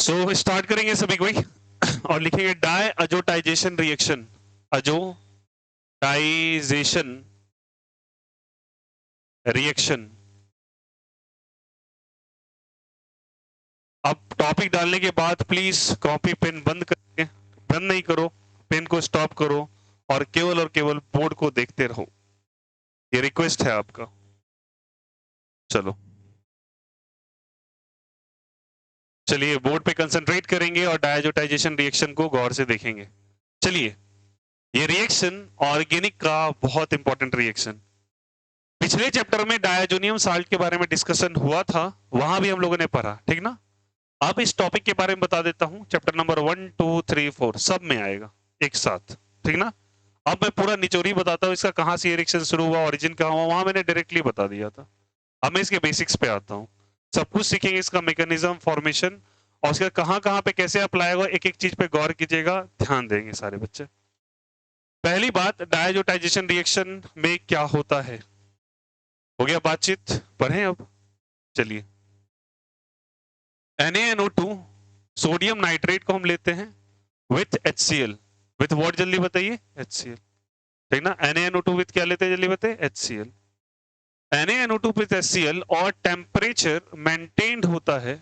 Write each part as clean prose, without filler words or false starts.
So start करेंगे सभी कोई और लिखेंगे डाई अजोटाइजेशन रिएक्शन। अजोटाइजेशन रिएक्शन। अब टॉपिक डालने के बाद प्लीज कॉपी पेन बंद करके, बंद नहीं करो, पेन को स्टॉप करो और केवल बोर्ड को देखते रहो। ये रिक्वेस्ट है आपका। चलो चलिए बोर्ड पे कंसंट्रेट करेंगे और डायजोटाइजेशन रिएक्शन को गौर से देखेंगे। चलिए, ये रिएक्शन ऑर्गेनिक का बहुत इंपॉर्टेंट रिएक्शन। पिछले चैप्टर में डायजोनियम साल्ट के बारे में डिस्कशन हुआ था, वहां भी हम लोगों ने पढ़ा, ठीक ना। अब इस टॉपिक के बारे में बता देता हूं, चैप्टर नंबर 1 2 3 4 सब में आएगा एक साथ, ठीक ना। अब मैं पूरा निचोरी बताता हूं, इसका कहां से रिएक्शन शुरू हुआ, ओरिजिन कहां हुआ, वहां मैंने डायरेक्टली बता दिया था। अब मैं इसके बेसिक्स पे आता हूं, सब कुछ सीखेंगे, इसका मैकेनिज्म, फॉर्मेशन और उसका कहां कहां पे कैसे अप्लाई होगा, एक एक चीज पे गौर कीजिएगा, ध्यान देंगे सारे बच्चे। पहली बात, डायजोटाइजेशन रिएक्शन में क्या होता है। हो गया बातचीत, पढ़ें अब। चलिए, NaNO2 सोडियम नाइट्रेट को हम लेते हैं विथ HCl। विथ व्हाट जल्दी बताइए, HCl, ठीक ना। NaNO2 विथ क्या लेते हैं जल्दी बताइए, HCl। NaNO2 विथ HCl और टेम्परेचर मेंटेन्ड होता है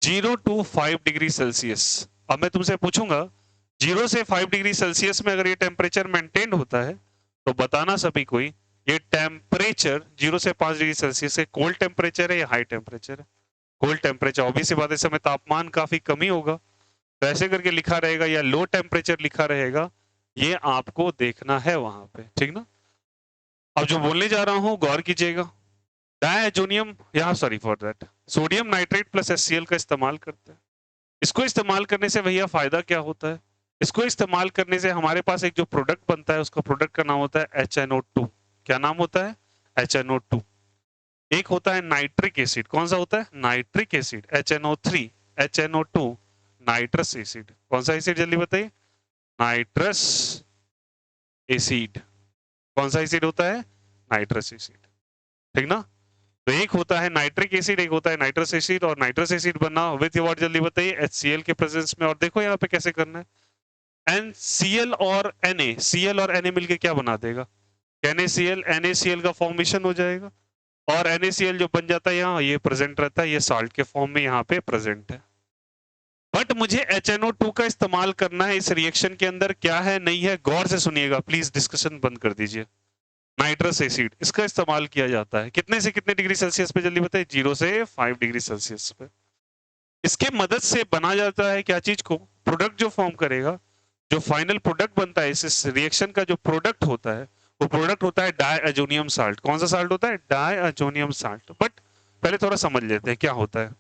0 to 5 डिग्री सेल्सियस। अब मैं तुमसे पूछूंगा 0 से 5 डिग्री सेल्सियस में अगर ये टेम्परेचर मेंटेन्ड होता है तो बताना सभी कोई, ये टेम्परेचर 0 से 5 डिग्री सेल्सियस है, कोल्ड टेम्परेचर है या हाई टेम्परेचर है। कोल्ड टेम्परेचर, ऑब्वियस सी बात है, इस समय तापमान काफी कमी होगा तो ऐसे करके लिखा रहेगा, या लो टेम्परेचर लिखा रहेगा, ये आपको देखना है वहां पे, ठीक ना। अब जो बोलने जा रहा हूं गौर कीजिएगा, डायजोनियम, यहाँ sorry for that, sodium nitrate plus HCl का इस्तेमाल करते हैं। इसको इस्तेमाल करने से भैया फायदा क्या होता है, इसको इस्तेमाल करने से हमारे पास एक जो प्रोडक्ट बनता है, उसका प्रोडक्ट का नाम होता है HNO2। क्या नाम होता है, HNO2। एक होता है नाइट्रिक एसिड, कौन सा होता है, nitric acid, HNO3, HNO2, nitrous acid. कौन सा एसिड जल्दी बताइए, नाइट्रस एसिड। कौन सा एसिड होता है, नाइट्रस एसिड, ठीक ना। तो एक होता है नाइट्रिक एसिड, एक होता है नाइट्रस एसिड, और नाइट्रस एसिड बनना विथ व्हाट जल्दी बताइए, HCl के प्रेजेंस में। और देखो यहाँ पे कैसे करना है, NCl और Na, Cl और Na मिलके क्या बना देगा, NaCl, NaCl का फॉर्मेशन हो जाएगा और NaCl जो बन जाता है यहाँ, ये प्रेजेंट रहता है, ये साल्ट के फॉर्म में यहाँ पे प्रेजेंट है। बट मुझे HNO2 का इस्तेमाल करना है इस रिएक्शन के अंदर, क्या है नहीं है, गौर से सुनिएगा प्लीज, डिस्कशन बंद कर दीजिए। नाइट्रस एसिड, इसका इस्तेमाल किया जाता है कितने से कितने डिग्री सेल्सियस पे जल्दी बताइए, 0 से 5 डिग्री सेल्सियस पे। इसके मदद से बना जाता है क्या चीज को, प्रोडक्ट जो फॉर्म करेगा, जो फाइनल प्रोडक्ट बनता है इस रिएक्शन का, जो प्रोडक्ट होता है वो प्रोडक्ट होता है डायअजोनियम साल्ट। कौन सा साल्ट होता है, डायअजोनियम साल्ट। बट पहले थोड़ा समझ लेते हैं क्या होता है।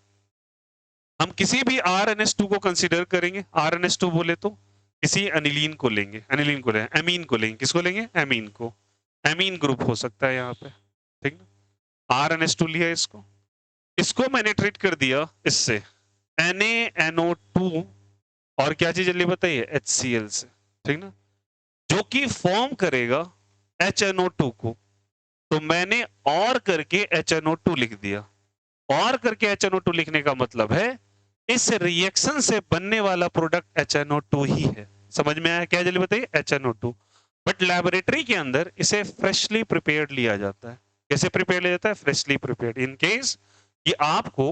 हम किसी भी RNS2 को कंसीडर करेंगे, RNS2 बोले तो किसी अनिलीन को लेंगे, अनिलीन को लेंगे, एमीन को लेंगे, किसको लेंगे, एमीन को। एमीन ग्रुप हो सकता है यहाँ पे, ठीक ना। RNS2 लिया इसको, इसको मैंने ट्रीट कर दिया इससे NaNO2 और क्या चीज जल्दी बताइए, HCl से, ठीक ना, जो कि फॉर्म करेगा HNO2 को। तो मैंने और करके HNO2 लिख दिया, और करके HNO2 लिखने का मतलब है इस रिएक्शन से बनने वाला प्रोडक्ट HNO2 ही है। समझ में आया क्या जल्दी बताइए, HNO2। बट लेबोरेटरी के अंदर इसे फ्रेशली प्रिपेयर्ड लिया जाता है। कैसे प्रिपेयर लिया जाता है, फ्रेशली प्रिपेयर्ड। इन केस कि आपको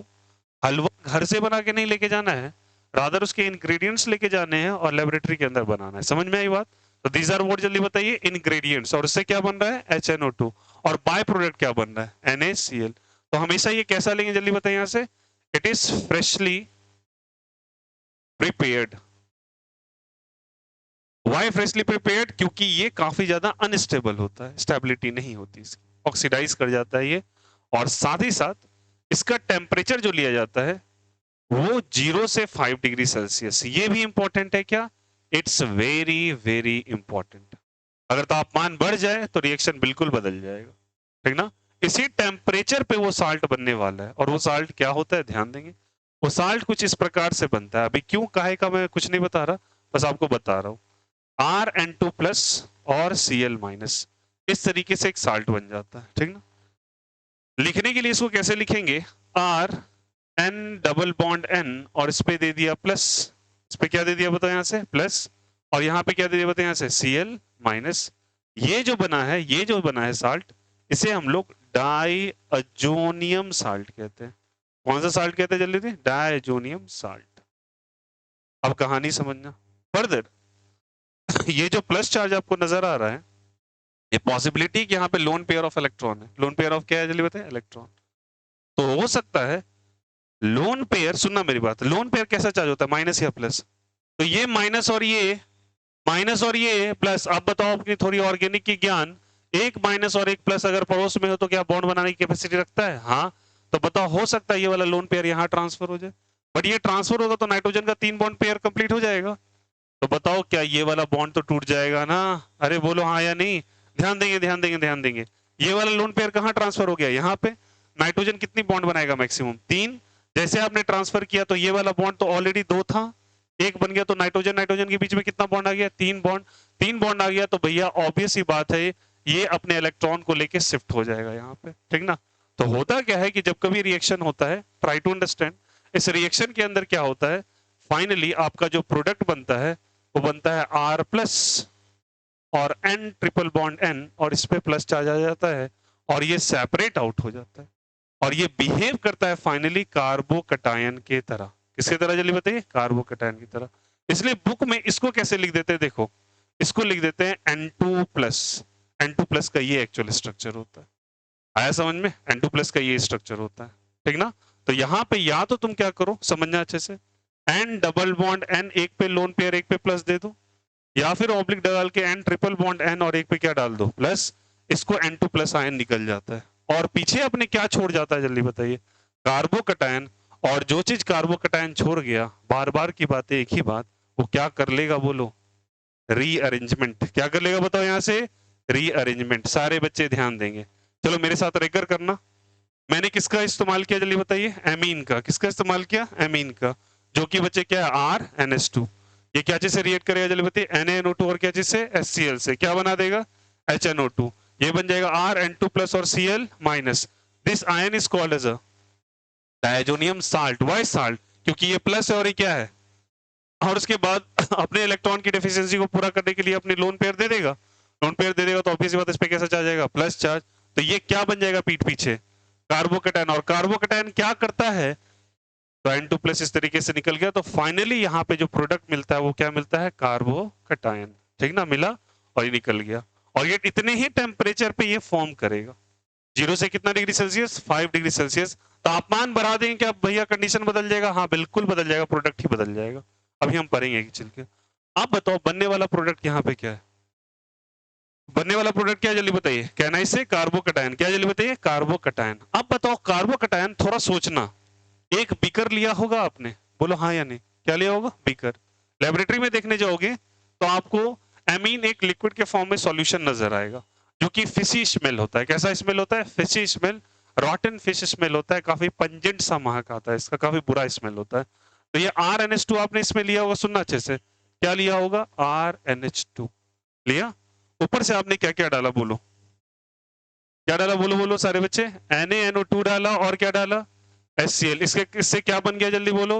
हलवा घर से बना के नहीं लेके जाना है, रादर उसके इंग्रेडिएंट्स लेके जाने हैं और लेबोरेटरी के अंदर बनाना है। समझ में आई बात। तो दीज आर व्हाट जल्दी बताइए, इंग्रेडिएंट्स। और उससे क्या बन रहा है, HNO2। और बाय प्रोडक्ट क्या बन रहा है, NaCl। तो हमेशा ये कैसा लेंगे जल्दी बताइए यहां से, it is freshly prepared. Why freshly prepared, क्योंकि ये काफी ज्यादा अनस्टेबल होता है, स्टेबिलिटी नहीं होती इसकी, ऑक्सीडाइज कर जाता है ये। और साथ ही साथ इसका टेम्परेचर जो लिया जाता है वो 0 से 5 डिग्री सेल्सियस। ये भी इंपॉर्टेंट है क्या, इट्स वेरी वेरी इंपॉर्टेंट। अगर तापमान बढ़ जाए तो रिएक्शन बिल्कुल बदल जाएगा, ठीक ना। इसी टेम्परेचर पे वो साल्ट बनने वाला है, और वो साल्ट क्या होता है ध्यान देंगे। वो साल्ट कुछ इस प्रकार से बनता है, अभी क्यों काहे का मैं कुछ नहीं बता रहा, बस आपको बता रहा हूं। RN2 प्लस और Cl माइनस, इस तरीके से एक साल्ट बन जाता है, ठीक ना। लिखने के लिए इसको कैसे लिखेंगे, R N double bond N और इस पे दे दिया प्लस, इस पे क्या दे दिया बताओ यहाँ से प्लस, और यहाँ पे क्या दे दिया बताओ यहाँ से Cl माइनस। ये जो बना है, ये जो बना है साल्ट, इसे हम लोग डाइअजोनियम साल्ट कहते हैं। कौन सा साल्ट कहते हैं जल्दी से? डाइअजोनियम साल्ट। अब कहानी समझना फर्दर। ये जो प्लस चार्ज आपको नजर आ रहा है, ये पॉसिबिलिटी कि यहाँ पे लोन पेयर ऑफ इलेक्ट्रॉन है। लोन पेयर ऑफ क्या है जल्दी बताए? इलेक्ट्रॉन। तो हो सकता है लोन पेयर, सुनना मेरी बात, लोन पेयर कैसा चार्ज होता है? माइनस या प्लस? तो ये माइनस और ये माइनस और ये प्लस। आप बताओ अपनी थोड़ी ऑर्गेनिक की ज्ञान, एक माइनस और एक प्लस अगर पड़ोस में हो तो क्या बॉन्ड बनाने की कैपेसिटी रखता है? हाँ। तो बताओ हो सकता है ये वाला लोन पेयर यहाँ ट्रांसफर हो जाए, बट ये ट्रांसफर होगा तो नाइट्रोजन का 3 बॉन्ड पेयर कंप्लीट हो जाएगा। तो बताओ क्या ये वाला बॉन्ड तो टूट जाएगा ना? अरे बोलो हाँ या नहीं। ध्यान देंगे ध्यान देंगे ध्यान देंगे। ये वाला लोन पेयर कहाँ ट्रांसफर हो गया? यहाँ पे। नाइट्रोजन कितनी बॉन्ड बनाएगा? मैक्सिमम 3। जैसे आपने ट्रांसफर किया तो ये वाला बॉन्ड तो ऑलरेडी 2 था, एक बन गया, तो नाइट्रोजन नाइट्रोजन के बीच में कितना बॉन्ड आ गया? 3 बॉन्ड। 3 बॉन्ड आ गया तो भैया ऑब्वियस ही बात है ये अपने इलेक्ट्रॉन को लेके शिफ्ट हो जाएगा यहाँ पे, ठीक ना? तो होता क्या है कि जब कभी रिएक्शन होता है, ट्राई टू अंडरस्टैंड, इस रिएक्शन के अंदर क्या होता है, फाइनली आपका जो प्रोडक्ट बनता है वो बनता है R प्लस और N ट्रिपल बॉन्ड N, और इस पे प्लस चार्ज आ जाता है और ये सेपरेट आउट हो जाता है और ये बिहेव करता है फाइनली कार्बोकटायन के तरह। किसके तरह जल्दी बताइए? कार्बोकटायन की तरह। इसलिए बुक में इसको कैसे लिख देते हैं? देखो, इसको लिख देते हैं N2 प्लस। N2 प्लस का ये एक्चुअल स्ट्रक्चर होता है। आया समझ में? N2 प्लस का ये स्ट्रक्चर होता है, ठीक ना? तो यहाँ पे या तो तुम क्या करो, समझना अच्छे से, N डबल बॉन्ड N, एक पे लोन पेयर एक पे प्लस दे दो, या फिर ऑब्लिक डाल के N ट्रिपल बॉन्ड N और एक पे क्या डाल दो? प्लस। इसको N2 प्लस आयन निकल जाता है और पीछे अपने क्या छोड़ जाता है जल्दी बताइए? कार्बोकटायन। और जो चीज कार्बोकटायन छोड़ गया, बार बार की बात है, एक ही बात, वो क्या कर लेगा बोलो? रीअरेंजमेंट। क्या कर लेगा बताओ यहाँ से? रीअरेंजमेंट। सारे बच्चे ध्यान देंगे, चलो मेरे साथ रेकर करना। मैंने किसका इस्तेमाल किया जल्दी बताइए? एमीन का। किसका इस्तेमाल किया? एमीन का, जो कि बच्चे क्या है? RNH2। ये क्या चीज से रिएक्ट करेगा जल्दी बताइए? NaNO2 और क्या चीज से? HCl से। क्या बना देगा? HNO2। ये बन जाएगा RN2 प्लस और Cl minus. This ion is called as a diazonium salt. Why salt? क्योंकि ये प्लस है और ये क्या है? और उसके बाद अपने इलेक्ट्रॉन की डेफिशिएंसी को पूरा करने के लिए अपनी लोन पेयर दे देगा। लोन पेयर दे देगा तो ऑब्वियस बात इस पे कैसा चार्ज आएगा? Plus charge. तो ये क्या बन जाएगा पीठ पीछे? कार्बोकटायन। और कार्बोकटायन क्या करता है? तो N2 प्लस इस तरीके से निकल गया, तो फाइनली यहाँ पे जो प्रोडक्ट मिलता है वो क्या मिलता है? कार्बोकटायन, ठीक ना? मिला और ये निकल गया, और ये इतने ही टेम्परेचर पे ये फॉर्म करेगा। 0 से कितना डिग्री सेल्सियस? 5 degree Celsius. तापमान बढ़ा देंगे क्या भैया कंडीशन बदल जाएगा? हाँ बिल्कुल बदल जाएगा, प्रोडक्ट ही बदल जाएगा। अभी हम पढ़ेंगे चल के। आप बताओ बनने वाला प्रोडक्ट यहाँ पे क्या है? बनने वाला प्रोडक्ट क्या है जल्दी बताइए? कहना इसे कार्बोकटायन। क्या जल्दी बताइए? कार्बोकटायन। अब बताओ कार्बोकटायन, थोड़ा सोचना, एक बीकर लिया होगा आपने, बोलो हाँ या नहीं? क्या लिया होगा? बीकर। लेबोरेटरी में देखने जाओगे तो आपको एमीन एक लिक्विड के फॉर्म में सॉल्यूशन नजर आएगा, जो कि फिशी स्मेल होता है। कैसा स्मेल होता है? फिशी स्मेल, रॉटन फिश स्मेल होता है, काफी पंजेंट सा महक आता है इसका, काफी बुरा स्मेल होता है। तो ये RNH2 आपने इसमें लिया होगा, सुनना अच्छे से, क्या लिया होगा? RNH2 लिया। ऊपर से आपने क्या क्या डाला बोलो? क्या डाला बोलो बोलो सारे बच्चे? NaNO2 डाला और क्या डाला? HCl। इसके इससे क्या बन गया जल्दी बोलो?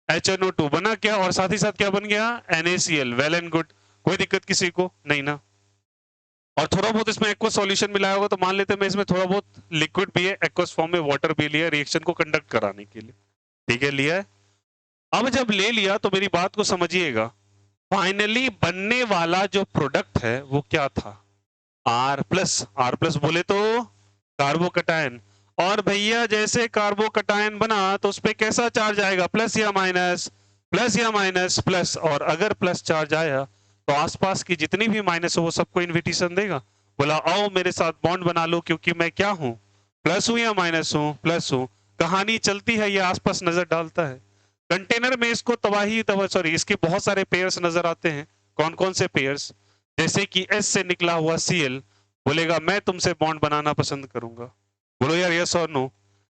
HNO2 बना क्या, और साथ ही साथ क्या बन गया? NaCl। वेल एंड गुड, कोई दिक्कत किसी को नहीं ना? और थोड़ा बहुत इसमें एक्वस सॉल्यूशन मिलाया होगा तो मान लेते हैं मैं इसमें थोड़ा बहुत लिक्विड भी है, एक्वस फॉर्म में वाटर भी लिया रिएक्शन को कंडक्ट कराने के लिए, ठीक है? लिया है। अब जब ले लिया तो मेरी बात को समझिएगा, फाइनली बनने वाला जो प्रोडक्ट है वो क्या था? R plus. R प्लस बोले तो कार्बोकटायन। और भैया जैसे कार्बोकटायन बना तो उस पर कैसा चार्ज आएगा? प्लस या माइनस? प्लस या माइनस? प्लस। और अगर प्लस चार्ज आया तो आसपास की जितनी भी माइनस हो वो सबको इन्विटेशन देगा, बोला आओ मेरे साथ बॉन्ड बना लो, क्योंकि मैं क्या हूं? प्लस हूं या माइनस हूं? प्लस हूं। कहानी चलती है, ये आसपास नजर डालता है। कंटेनर में इसको तबाही सॉरी इसके बहुत सारे पेयर्स नजर आते हैं। कौन कौन से पेयर्स? जैसे कि S से निकला हुआ Cl बोलेगा मैं तुमसे बॉन्ड बनाना पसंद करूंगा, बोलो यार यस और नो।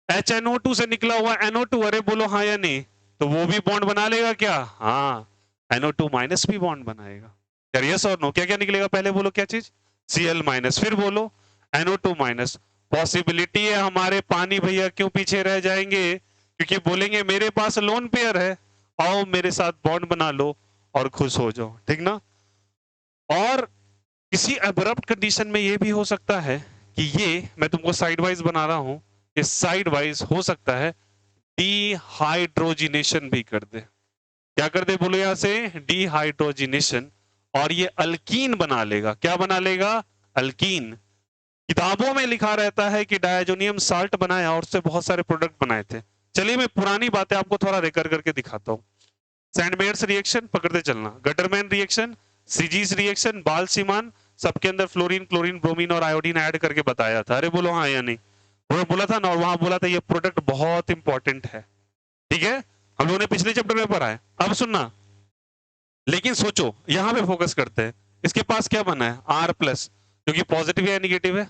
HNO2 से निकला हुआ NO2, अरे बोलो हाँ या नहीं? तो वो भी बॉन्ड बना लेगा क्या? हाँ, NO2 माइनस भी बॉन्ड बनाएगा यार, यस और नो? क्या क्या निकलेगा पहले बोलो? क्या चीज? Cl माइनस, फिर बोलो NO2 माइनस। पॉसिबिलिटी है हमारे पानी भैया क्यों पीछे रह जाएंगे? क्योंकि बोलेंगे मेरे पास लोन पेयर है, आओ मेरे साथ बॉन्ड बना लो और खुश हो जाओ, ठीक ना। और किसी अब्रप्ट कंडीशन में ये भी हो सकता है कि ये मैं तुमको साइड वाइज बना रहा हूं, ये साइड वाइज हो सकता है डिहाइड्रोजिनेशन भी कर दे। क्या कर दे बोलो यहां से, डिहाइड्रोजिनेशन, और ये अल्कीन बना लेगा। क्या बना लेगा, अल्कीन। किताबों में लिखा रहता है कि डायजोनियम साल्ट बनाया और उससे बहुत सारे प्रोडक्ट बनाए थे। चलिए मैं पुरानी बातें आपको थोड़ा रिकर करके दिखाता हूँ। सैंडमेयर्स रिएक्शन पकड़ते चलना, गटरमैन रिएक्शन, सीजीज रिएक्शन, बाल्सीमान, सबके अंदर फ्लोरीन, क्लोरीन, ब्रोमीन और आयोडीन ऐड करके बताया था। अरे बोलो हाँ या नहीं, वो बोला था ना, और वहां बोला था ये प्रोडक्ट बहुत इंपॉर्टेंट है, ठीक है। हम लोगों ने पिछले चैप्टर में पढ़ा है। अब सुनना, लेकिन सोचो यहां पे फोकस करते हैं। इसके पास क्या बना है, आर प्लस, जो कि पॉजिटिव है या निगेटिव है,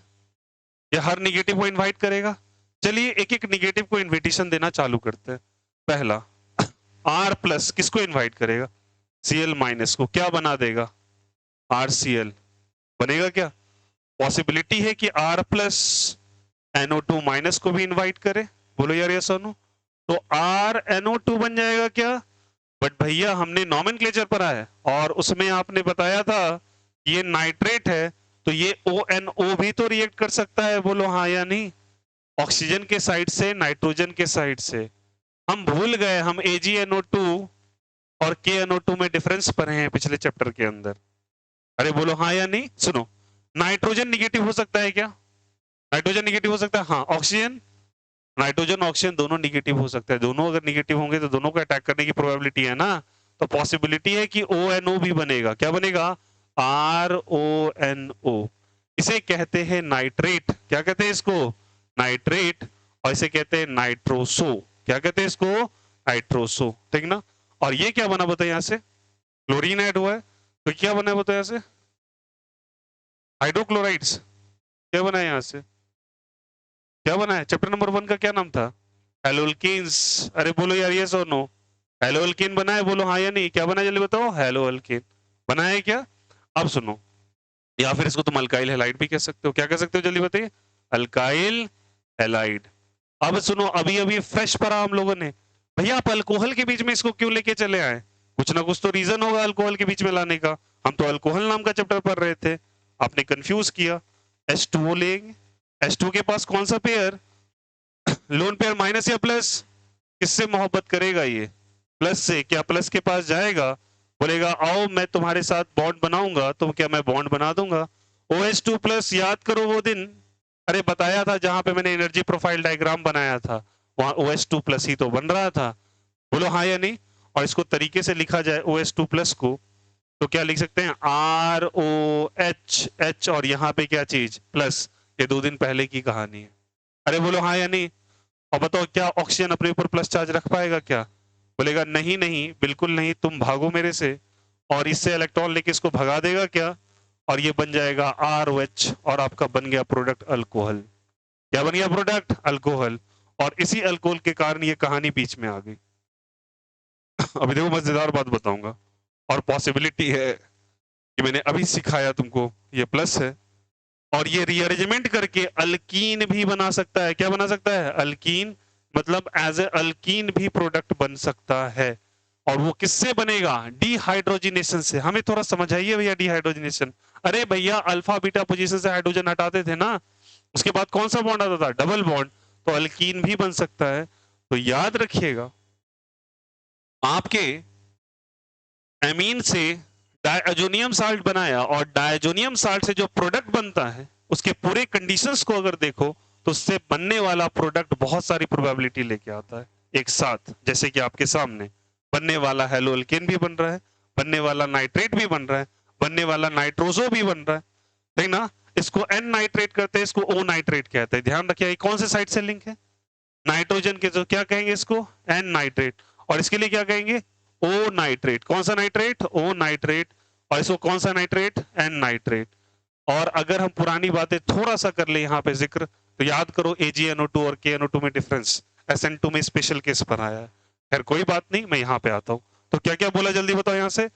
या हर निगेटिव को इनवाइट करेगा। चलिए एक एक निगेटिव को इनविटेशन देना चालू करते हैं। पहला, आर प्लस किसको इनवाइट करेगा, Cl माइनस को। क्या बना देगा, RCl बनेगा। क्या पॉसिबिलिटी है कि R प्लस NO2 माइनस को भी इनवाइट करे, बोलो यार यस और नो। तो R NO2 बन जाएगा क्या। बट भैया हमने नॉमेनक्लेचर पढ़ा है और उसमें आपने बताया था कि ये नाइट्रेट है, तो ये ONO भी तो रिएक्ट कर सकता है, बोलो हाँ या नहीं। ऑक्सीजन के साइड से, नाइट्रोजन के साइड से। हम भूल गए, हम AgNO2 और KNO2 में डिफरेंस पढ़े हैं पिछले चैप्टर के अंदर। अरे बोलो हाँ या नहीं। सुनो, नाइट्रोजन निगेटिव हो सकता है क्या, नाइट्रोजन निगेटिव हो सकता है, हाँ। ऑक्सीजन, नाइट्रोजन ऑक्सीजन दोनों निगेटिव हो सकते हैं। दोनों अगर निगेटिव होंगे तो दोनों को अटैक करने की प्रोबेबिलिटी है ना। तो पॉसिबिलिटी है कि ONO भी बनेगा। क्या बनेगा, RONO। इसे कहते हैं नाइट्रेट। क्या कहते हैं इसको, नाइट्रेट। और इसे कहते हैं नाइट्रोसो। क्या कहते हैं इसको, नाइट्रोसो, ठीक ना। और ये क्या बना बताए, यहां से क्लोरीन ऐड हुआ है, तो क्या बना है बताए यहां से, हाइड्रोक्लोराइड्स। क्या बना है यहां से, क्या बना है, चैप्टर नंबर 1 का क्या नाम था, हेलोल्किन्स। अरे बोलो यार यस और नो, हेलोल्किन बना है, बोलो हाँ या नहीं। क्या बना है जल्दी बताओ, हेलोल्किन बना है क्या। अब सुनो, या फिर इसको तुम अल्काइल हैलाइड भी कह सकते हो। क्या कह सकते हो जल्दी बताइए, अल्काइल हैलाइड। अब सुनो, अभी अभी फ्रेश पढ़ा हम लोगों ने। भैया आप अल्कोहल के बीच में इसको क्यों लेके चले आए, कुछ ना कुछ तो रीजन होगा अल्कोहल के बीच में लाने का। हम तो अल्कोहल नाम का चैप्टर पढ़ रहे थे, आपने कंफ्यूज किया। H2O लेंगे, H2 के पास कौन सा पेयर, लोन पेयर माइनस या प्लस, किससे मोहब्बत करेगा ये, प्लस से। क्या प्लस के पास जाएगा, बोलेगा आओ मैं तुम्हारे साथ बॉन्ड बनाऊंगा, तो क्या मैं बॉन्ड बना दूंगा। OH2 प्लस, याद करो वो दिन, अरे बताया था जहां पे मैंने एनर्जी प्रोफाइल डायग्राम बनाया था, वहां OH2 प्लस ही तो बन रहा था, बोलो हाँ या नहीं। और इसको तरीके से लिखा जाए OH2 प्लस को, तो क्या लिख सकते हैं, ROH, और यहाँ पे क्या चीज प्लस। ये 2 दिन पहले की कहानी है। अरे बोलो हाँ या नहीं। और बताओ क्या ऑक्सीजन अपने ऊपर प्लस चार्ज रख पाएगा क्या, बोलेगा नहीं नहीं बिल्कुल नहीं, तुम भागो मेरे से। और इससे इलेक्ट्रॉन लेके इसको भगा देगा क्या, और ये बन जाएगा ROH, और आपका बन गया प्रोडक्ट अल्कोहल। क्या बन गया प्रोडक्ट, अल्कोहल। और इसी अल्कोहल के कारण ये कहानी बीच में आ गई। अभी देखो मजेदार बात बताऊंगा, और पॉसिबिलिटी है कि मैंने अभी सिखाया तुमको, ये प्लस है, और ये रीअरेंजमेंट करके अल्कीन भी बना सकता है। क्या बना सकता है, अल्कीन, मतलब एज ए अल्कीन भी प्रोडक्ट बन सकता है। और वो किससे बनेगा, डिहाइड्रोजिनेशन से। हमें थोड़ा समझाइए भैया डिहाइड्रोजिनेशन। अरे भैया अल्फा बीटा पोजीशन से हाइड्रोजन हटाते थे ना, उसके बाद कौन सा बॉन्ड आता था, डबल बॉन्ड, तो अल्कीन भी बन सकता है। तो याद रखिएगा, आपके एमीन से डायजोनियम साल्ट बनाया, और डायजोनियम साल्ट से जो प्रोडक्ट बनता है उसके पूरे कंडीशंस को अगर देखो, तो उससे बनने वाला प्रोडक्ट बहुत सारी प्रोबेबिलिटी लेके आता है एक साथ। जैसे कि आपके सामने बनने वाला हेलोअल्केन भी बन रहा है, बनने वाला नाइट्रेट भी बन रहा है, बनने वाला नाइट्रोजो भी बन रहा है, ठीक ना। इसको एन नाइट्रेट करते हैं, इसको ओ नाइट्रेट कहते हैं। ध्यान रखिए कौन से साइड से लिंक है, नाइट्रोजन के, तो क्या कहेंगे इसको, एन नाइट्रेट। और इसके लिए क्या कहेंगे, ओ नाइट्रेट। कौन सा नाइट्रेट, ओ नाइट्रेट। और इसको कौन सा नाइट्रेट, एन नाइट्रेट। और अगर हम पुरानी बातें थोड़ा सा कर ले यहाँ पे जिक्र, तो याद करो AgNO2 और KNO2 में डिफरेंस, SN2 में स्पेशल केस पर आया है। खैर कोई बात नहीं, मैं यहाँ पे आता हूँ। तो क्या क्या बोला जल्दी बताओ यहाँ से,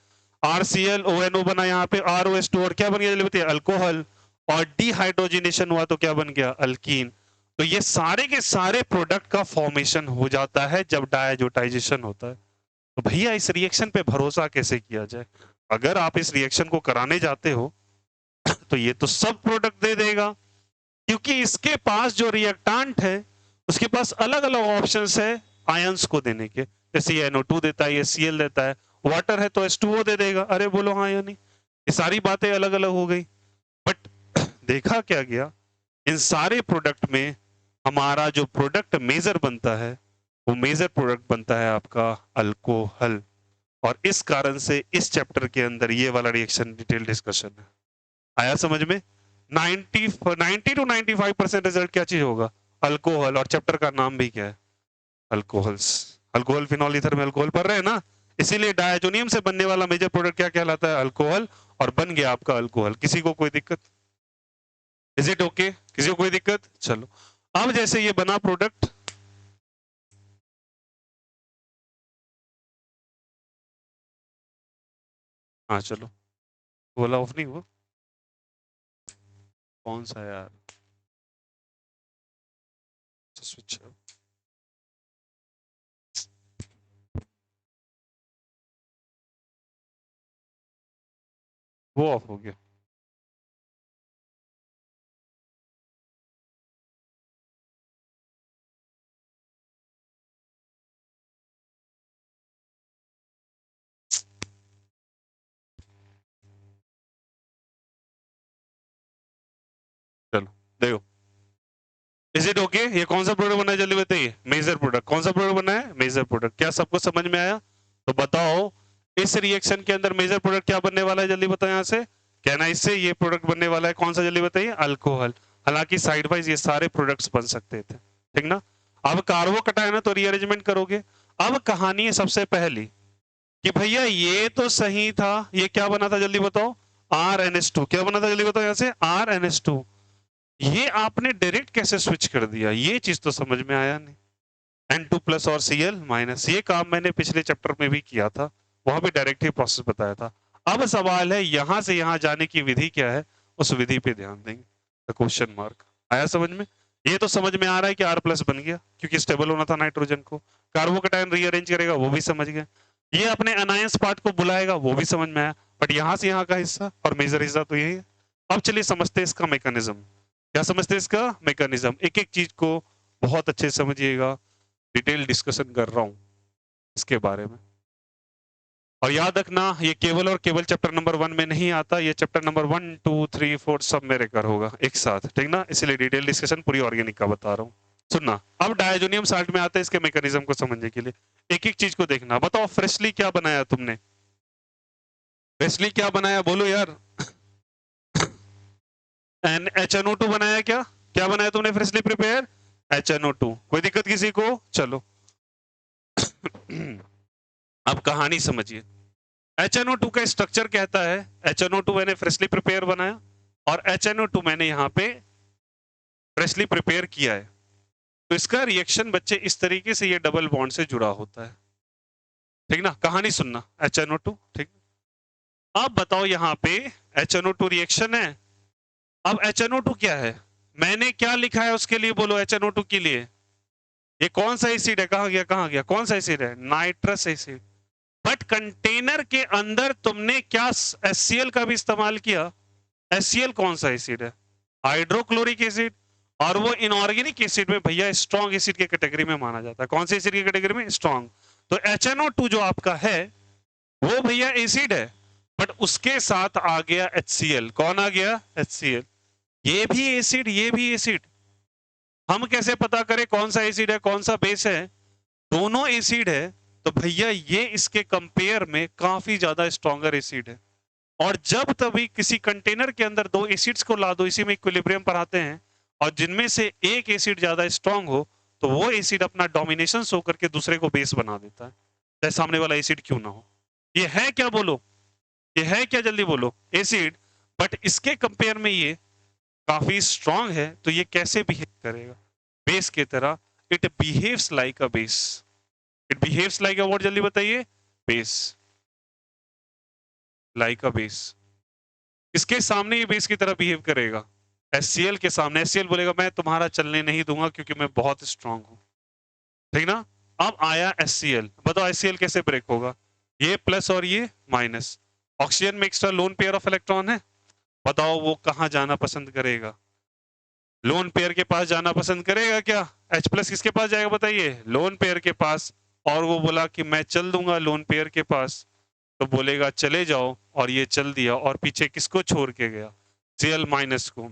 RCl ONO बना, यहाँ पे ROH2, और क्या बन गया जल्दी बताइए, अल्कोहल। और डिहाइड्रोजिनेशन हुआ तो क्या बन गया, अल्कीन। तो ये सारे के सारे प्रोडक्ट का फॉर्मेशन हो जाता है जब डायजोटाइजेशन होता है। तो भैया इस रिएक्शन पे भरोसा कैसे किया जाए? अगर आप इस रिएक्शन को कराने जाते हो तो ये तो सब प्रोडक्ट दे देगा, क्योंकि इसके पास जो रिएक्टेंट है उसके पास अलग अलग ऑप्शंस है आयंस को देने के। जैसे ये NO2 देता है, ये Cl देता है, वाटर है तो H2O दे देगा। अरे बोलो हाँ या नहीं? ये सारी बातें अलग अलग हो गई। बट देखा क्या गया, इन सारे प्रोडक्ट में हमारा जो प्रोडक्ट मेजर बनता है वो मेजर प्रोडक्ट बनता है आपका अल्कोहल। और इस कारण से इस चैप्टर के अंदर ये वाला रिएक्शन डिटेल डिस्कशन है। आया समझ में? 90 टू 95% रिजल्ट क्या चीज होगा? अल्कोहल। और चैप्टर का नाम भी क्या है? अल्कोहल्स। अल्कोहल फिनॉल ईथर में अल्कोहल पढ़ रहे हैं ना, इसीलिए डायजोनियम से बनने वाला मेजर प्रोडक्ट क्या कहलाता है? अल्कोहल। और बन गया आपका अल्कोहल। किसी को कोई दिक्कत? Is it okay? किसी को कोई दिक्कत? चलो, अब जैसे ये बना प्रोडक्ट, हाँ चलो, बोला ऑफ नहीं हुआ? कौन सा यार? स्विच वो ऑफ हो गया। चलो देखो, इज इट ओके? ये कौन सा प्रोडक्ट बना है जल्दी बताइए? Major product. कौन सा प्रोडक्ट बना है? Major product. क्या सबको समझ में आया? तो बताओ, इस रिएक्शन के अंदर मेजर प्रोडक्ट क्या बनने वाला है? जल्दी बताओ यहाँ से। कहना इससे ये प्रोडक्ट बनने वाला है कौन सा? जल्दी बताइए। अल्कोहल। हालांकि साइड वाइज ये सारे प्रोडक्ट्स बन सकते थे, ठीक ना? अब कार्बो कटायन है तो रीअरेंजमेंट करोगे। अब कहानी है सबसे पहली कि भैया ये तो सही था, ये क्या बना था जल्दी बताओ? RNH2। क्या बना था जल्दी बताओ यहाँ से? RNH2। ये आपने डायरेक्ट कैसे स्विच कर दिया, ये चीज तो समझ में आया नहीं। N2 प्लस और Cl माइनस, ये काम मैंने पिछले चैप्टर में भी किया था, वहां भी डायरेक्ट ही प्रोसेस बताया था। अब सवाल है यहां से यहां जाने की विधि क्या है, उस विधि पे ध्यान देंगे। Question mark. आया समझ में? ये तो समझ में आ रहा है कि R प्लस बन गया क्योंकि स्टेबल होना था नाइट्रोजन को। कार्बोकटायन रीअरेंज करेगा वो भी समझ गए। ये अपने अनायंस पार्ट को बुलाएगा वो भी समझ में आया। बट यहां से यहां का हिस्सा और मेजर हिस्सा तो यही है। अब चलिए समझते हैं इसका मैकेनिज्म। क्या समझते हैं इसका मैकेनिज्म? एक एक चीज को बहुत अच्छे से समझिएगा, डिटेल डिस्कशन कर रहा हूं इसके बारे में। और याद रखना, ये केवल और केवल चैप्टर नंबर 1 में नहीं आता, ये चैप्टर नंबर 1 2 3 4 सब में रेकर होगा एक साथ, ठीक ना? इसलिए डिटेल डिस्कशन पूरी ऑर्गेनिक का बता रहा हूँ। सुनना, अब डायजोनियम साल्ट में आता है इसके मैकेनिज्म को समझने के लिए। एक एक चीज को देखना। बताओ फ्रेशली क्या बनाया तुमने? फ्रेशली क्या बनाया बोलो यार? HNO2 बनाया। क्या क्या बनाया तुमने फ्रेशली प्रिपेयर? HNO2। कोई दिक्कत किसी को? चलो अब कहानी समझिए। HNO2 का स्ट्रक्चर कहता है, HNO2 मैंने फ्रेशली प्रिपेयर बनाया और HNO2 मैंने यहाँ पे फ्रेशली प्रिपेयर किया है। तो इसका रिएक्शन बच्चे इस तरीके से ये डबल बॉन्ड से जुड़ा होता है, ठीक ना? कहानी सुनना। HNO2, ठीक। अब बताओ यहाँ पे HNO2 रिएक्शन है। अब HNO2 क्या है? मैंने क्या लिखा है उसके लिए बोलो? HNO2 के लिए ये कौन सा एसिड है? कहा गया, कहा गया? कौन सा एसिड है? Nitrous acid. बट कंटेनर के अंदर तुमने क्या HCl का भी इस्तेमाल किया? HCl कौन सा एसिड है? Hydrochloric acid. और वो इनऑर्गेनिक एसिड में भैया स्ट्रॉन्ग एसिड की कैटेगरी में माना जाता है। कौन से एसिड की कैटेगरी में? स्ट्रॉन्ग। तो HNO2 जो आपका है वो भैया एसिड है, बट उसके साथ आ गया HCl। कौन आ गया? HCl। ये भी एसिड, ये भी एसिड। हम कैसे पता करें कौन सा एसिड है कौन सा बेस है? दोनों एसिड है तो भैया ये इसके कंपेयर में काफी ज्यादा स्ट्रॉन्गर एसिड है। और जब तभी किसी कंटेनर के अंदर दो एसिड्स को ला दो, इसी में इक्विलिब्रियम पर आते हैं, और जिनमें से एक एसिड ज्यादा स्ट्रांग हो तो वो एसिड अपना डोमिनेशन शो करके दूसरे को बेस बना देता है, चाहे सामने वाला एसिड क्यों ना हो। ये है क्या बोलो? ये है क्या? जल्दी बोलो। एसिड। बट इसके कंपेयर में ये काफी स्ट्रांग है, तो ये कैसे बिहेव करेगा? बेस की तरह। It behaves like a base. It behaves like a what? जल्दी बताइए। बेस। Like a base. इसके सामने ये बेस की तरह बिहेव करेगा। HCl के सामने HCl बोलेगा मैं तुम्हारा चलने नहीं दूंगा क्योंकि मैं बहुत स्ट्रांग हूं, ठीक ना। अब आया HCl, बताओ HCl कैसे ब्रेक होगा, ये प्लस और ये माइनस, ऑक्सीजन में extra lone pair of electron है, बताओ वो कहां जाना पसंद करेगा, लोन पेयर के पास जाना पसंद करेगा क्या, H प्लस किसके पास जाएगा बताइए, लोन पेयर के पास, और वो बोला कि मैं चल दूंगा लोन पेयर के पास, तो बोलेगा चले जाओ, और ये चल दिया, और पीछे किसको छोड़ के गया, Cl माइनस को।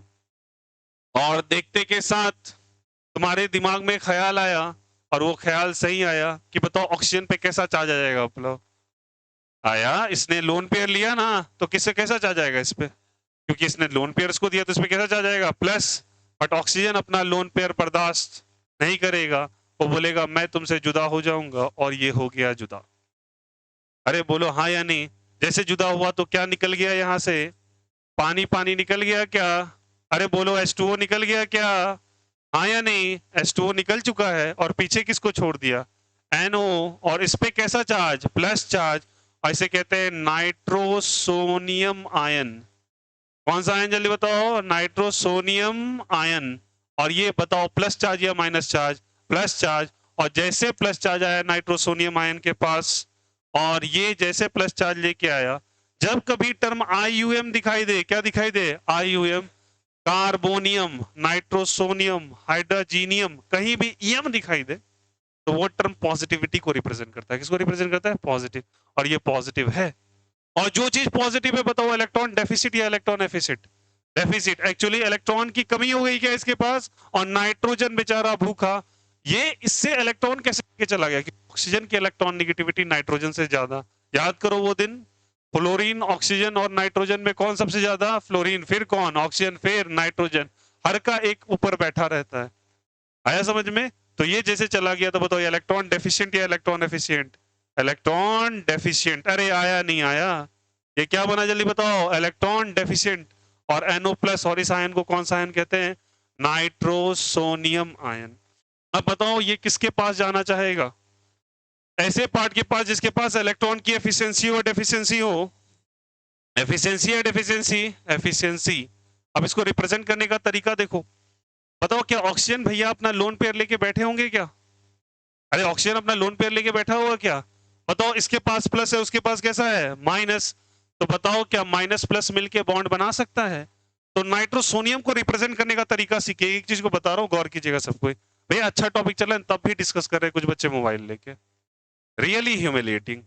और देखते के साथ तुम्हारे दिमाग में ख्याल आया, और वो ख्याल सही आया कि बताओ ऑक्सीजन पे कैसा चार्ज आ जाएगा, मतलब आया, इसने लोन पेयर लिया ना, तो किससे कैसा चार्ज आएगा इस पे, क्योंकि इसने लोन पेयर्स को दिया तो इसमें कैसा चार्ज आएगा, प्लस। बट ऑक्सीजन अपना लोन पेयर बर्दाश्त नहीं करेगा, वो बोलेगा मैं तुमसे जुदा हो जाऊंगा, और ये हो गया जुदा। अरे बोलो हाँ या नहीं, जैसे जुदा हुआ तो क्या निकल गया यहाँ से, पानी पानी निकल गया क्या, अरे बोलो H2O निकल गया क्या, हाँ या नहीं, H2O निकल चुका है, और पीछे किसको छोड़ दिया, NO, और इस पे कैसा चार्ज, प्लस चार्ज, और इसे कहते हैं नाइट्रोसोनियम आयन। कौन सा आयन जल्दी बताओ, नाइट्रोसोनियम आयन। और ये बताओ प्लस चार्ज या माइनस चार्ज, प्लस चार्ज, और जैसे प्लस चार्ज आया नाइट्रोसोनियम आयन के पास, और ये जैसे प्लस चार्ज लेके आया, जब कभी टर्म IUM दिखाई दे, क्या दिखाई दे, IUM, कार्बोनियम, नाइट्रोसोनियम, हाइड्रोजीनियम, कहीं भी EM दिखाई दे, तो वो टर्म पॉजिटिविटी को रिप्रेजेंट करता है, किसको रिप्रेजेंट करता है, पॉजिटिव, और ये पॉजिटिव है। और जो चीज पॉजिटिव है बताओ, इलेक्ट्रॉन डेफिसिट या इलेक्ट्रॉन एफिसिट, डेफिसिट, एक्चुअली इलेक्ट्रॉन की कमी हो गई क्या इसके पास, और नाइट्रोजन बेचारा भूखा, ये इससे इलेक्ट्रॉन कैसे लेके चला गया कि ऑक्सीजन की इलेक्ट्रॉन नेगेटिविटी नाइट्रोजन से ज्यादा, याद करो वो दिन, फ्लोरीन, ऑक्सीजन और नाइट्रोजन में कौन सबसे ज्यादा, फ्लोरीन, फिर कौन, ऑक्सीजन, फिर नाइट्रोजन, हर का एक ऊपर बैठा रहता है, आया समझ में। तो ये जैसे चला गया, तो बताओ इलेक्ट्रॉन डेफिशिएंट या इलेक्ट्रॉन एफिशिएंट, इलेक्ट्रॉन डेफिशिएंट, अरे आया नहीं आया, ये क्या बना जल्दी बताओ, इलेक्ट्रॉन डेफिशिएंट, और NO प्लस, और इस आयन को कौन सा आयन कहते हैं, नाइट्रोसोनियम आयन। अब बताओ ये किसके पास जाना चाहेगा, ऐसे पार्ट के पास जिसके पास इलेक्ट्रॉन की एफिशिएंसी और डेफिशिएंसी हो, एफिशिएंसी या डेफिशिएंसी, एफिशिएंसी। अब इसको रिप्रेजेंट करने का तरीका देखो, बताओ क्या ऑक्सीजन भैया अपना लोन पेयर लेके बैठे होंगे क्या, अरे ऑक्सीजन अपना लोन पेयर लेके बैठा होगा क्या, बताओ इसके पास प्लस है उसके पास कैसा है, माइनस, तो बताओ क्या माइनस प्लस मिलके बॉन्ड बना सकता है, तो नाइट्रोसोनियम को रिप्रेजेंट करने का तरीका सीखे, एक चीज को बता रहा हूँ गौर कीजिएगा सब कोई, भैया अच्छा टॉपिक चल रहा है तब भी डिस्कस कर रहे हैं कुछ बच्चे मोबाइल लेके, रियली ह्यूमिलिएटिंग,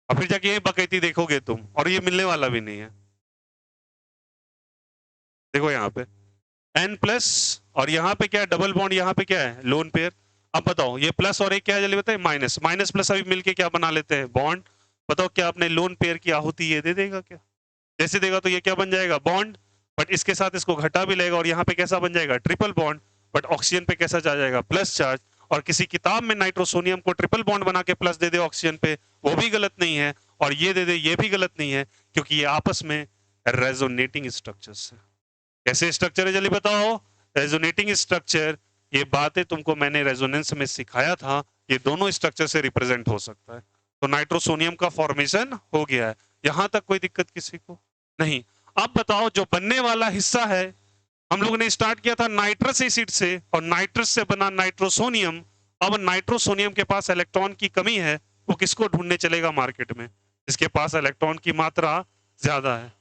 और फिर जाके ये बकैती देखोगे तुम, और ये मिलने वाला भी नहीं है, देखो यहाँ पे N प्लस, और यहाँ पे क्या है, डबल बॉन्ड, यहाँ पे क्या है, लोन पेयर। अब बताओ ये प्लस और एक क्या है जल्दी बताए, माइनस, माइनस प्लस अभी मिलके क्या बना लेते हैं, बॉन्ड, बताओ क्या अपने लोन पेयर की आहुति ये दे देगा क्या, जैसे देगा तो ये क्या बन जाएगा, बॉन्ड, बट इसके साथ इसको घटा भी लेगा, और यहाँ पे कैसा बन जाएगा, ट्रिपल बॉन्ड, बट ऑक्सीजन पे कैसा चार्ज आएगा, प्लस चार्ज, और किसी किताब में नाइट्रोसोनियम को ट्रिपल बॉन्ड बना के प्लस दे दे ऑक्सीजन पे, वो भी गलत नहीं है, और ये दे दे ये भी गलत नहीं है, क्योंकि ये आपस में रेजोनेटिंग स्ट्रक्चर्स है। कैसे स्ट्रक्चर है जल्दी बताओ, रेजोनेटिंग स्ट्रक्चर, ये बातें तुमको मैंने रेजोनेंस में सिखाया था, ये दोनों स्ट्रक्चर से रिप्रेजेंट हो सकता है, तो नाइट्रोसोनियम का फॉर्मेशन हो गया है, यहां तक कोई दिक्कत किसी को नहीं। अब बताओ जो बनने वाला हिस्सा है, हम लोगों ने स्टार्ट किया था नाइट्रस एसिड से, और नाइट्रस से बना नाइट्रोसोनियम, अब नाइट्रोसोनियम के पास इलेक्ट्रॉन की कमी है, वो किसको ढूंढने चलेगा मार्केट में, जिसके पास इलेक्ट्रॉन की मात्रा ज्यादा है।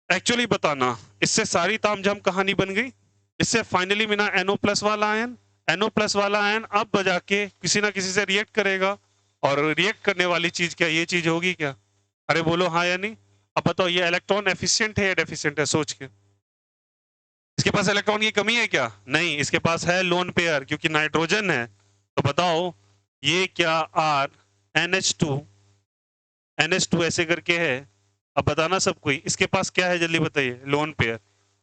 एक्चुअली बताना, इससे सारी तामझाम कहानी बन गई, इससे फाइनली मिला NO प्लस वाला आयन, NO प्लस वाला आयन अब बजा के किसी ना किसी से रिएक्ट करेगा, और रिएक्ट करने वाली चीज क्या, ये चीज होगी क्या, अरे बोलो हाँ या नहीं। अब बताओ ये इलेक्ट्रॉन एफिशिएंट है या डेफिशिएंट है, सोच के, इसके पास इलेक्ट्रॉन की कमी है क्या, नहीं, इसके पास है लोन पेयर क्योंकि नाइट्रोजन है, तो बताओ ये क्या R NH2 NH2 ऐसे करके है, अब बताना सब कोई, इसके पास क्या है जल्दी बताइए, लोन पेयर,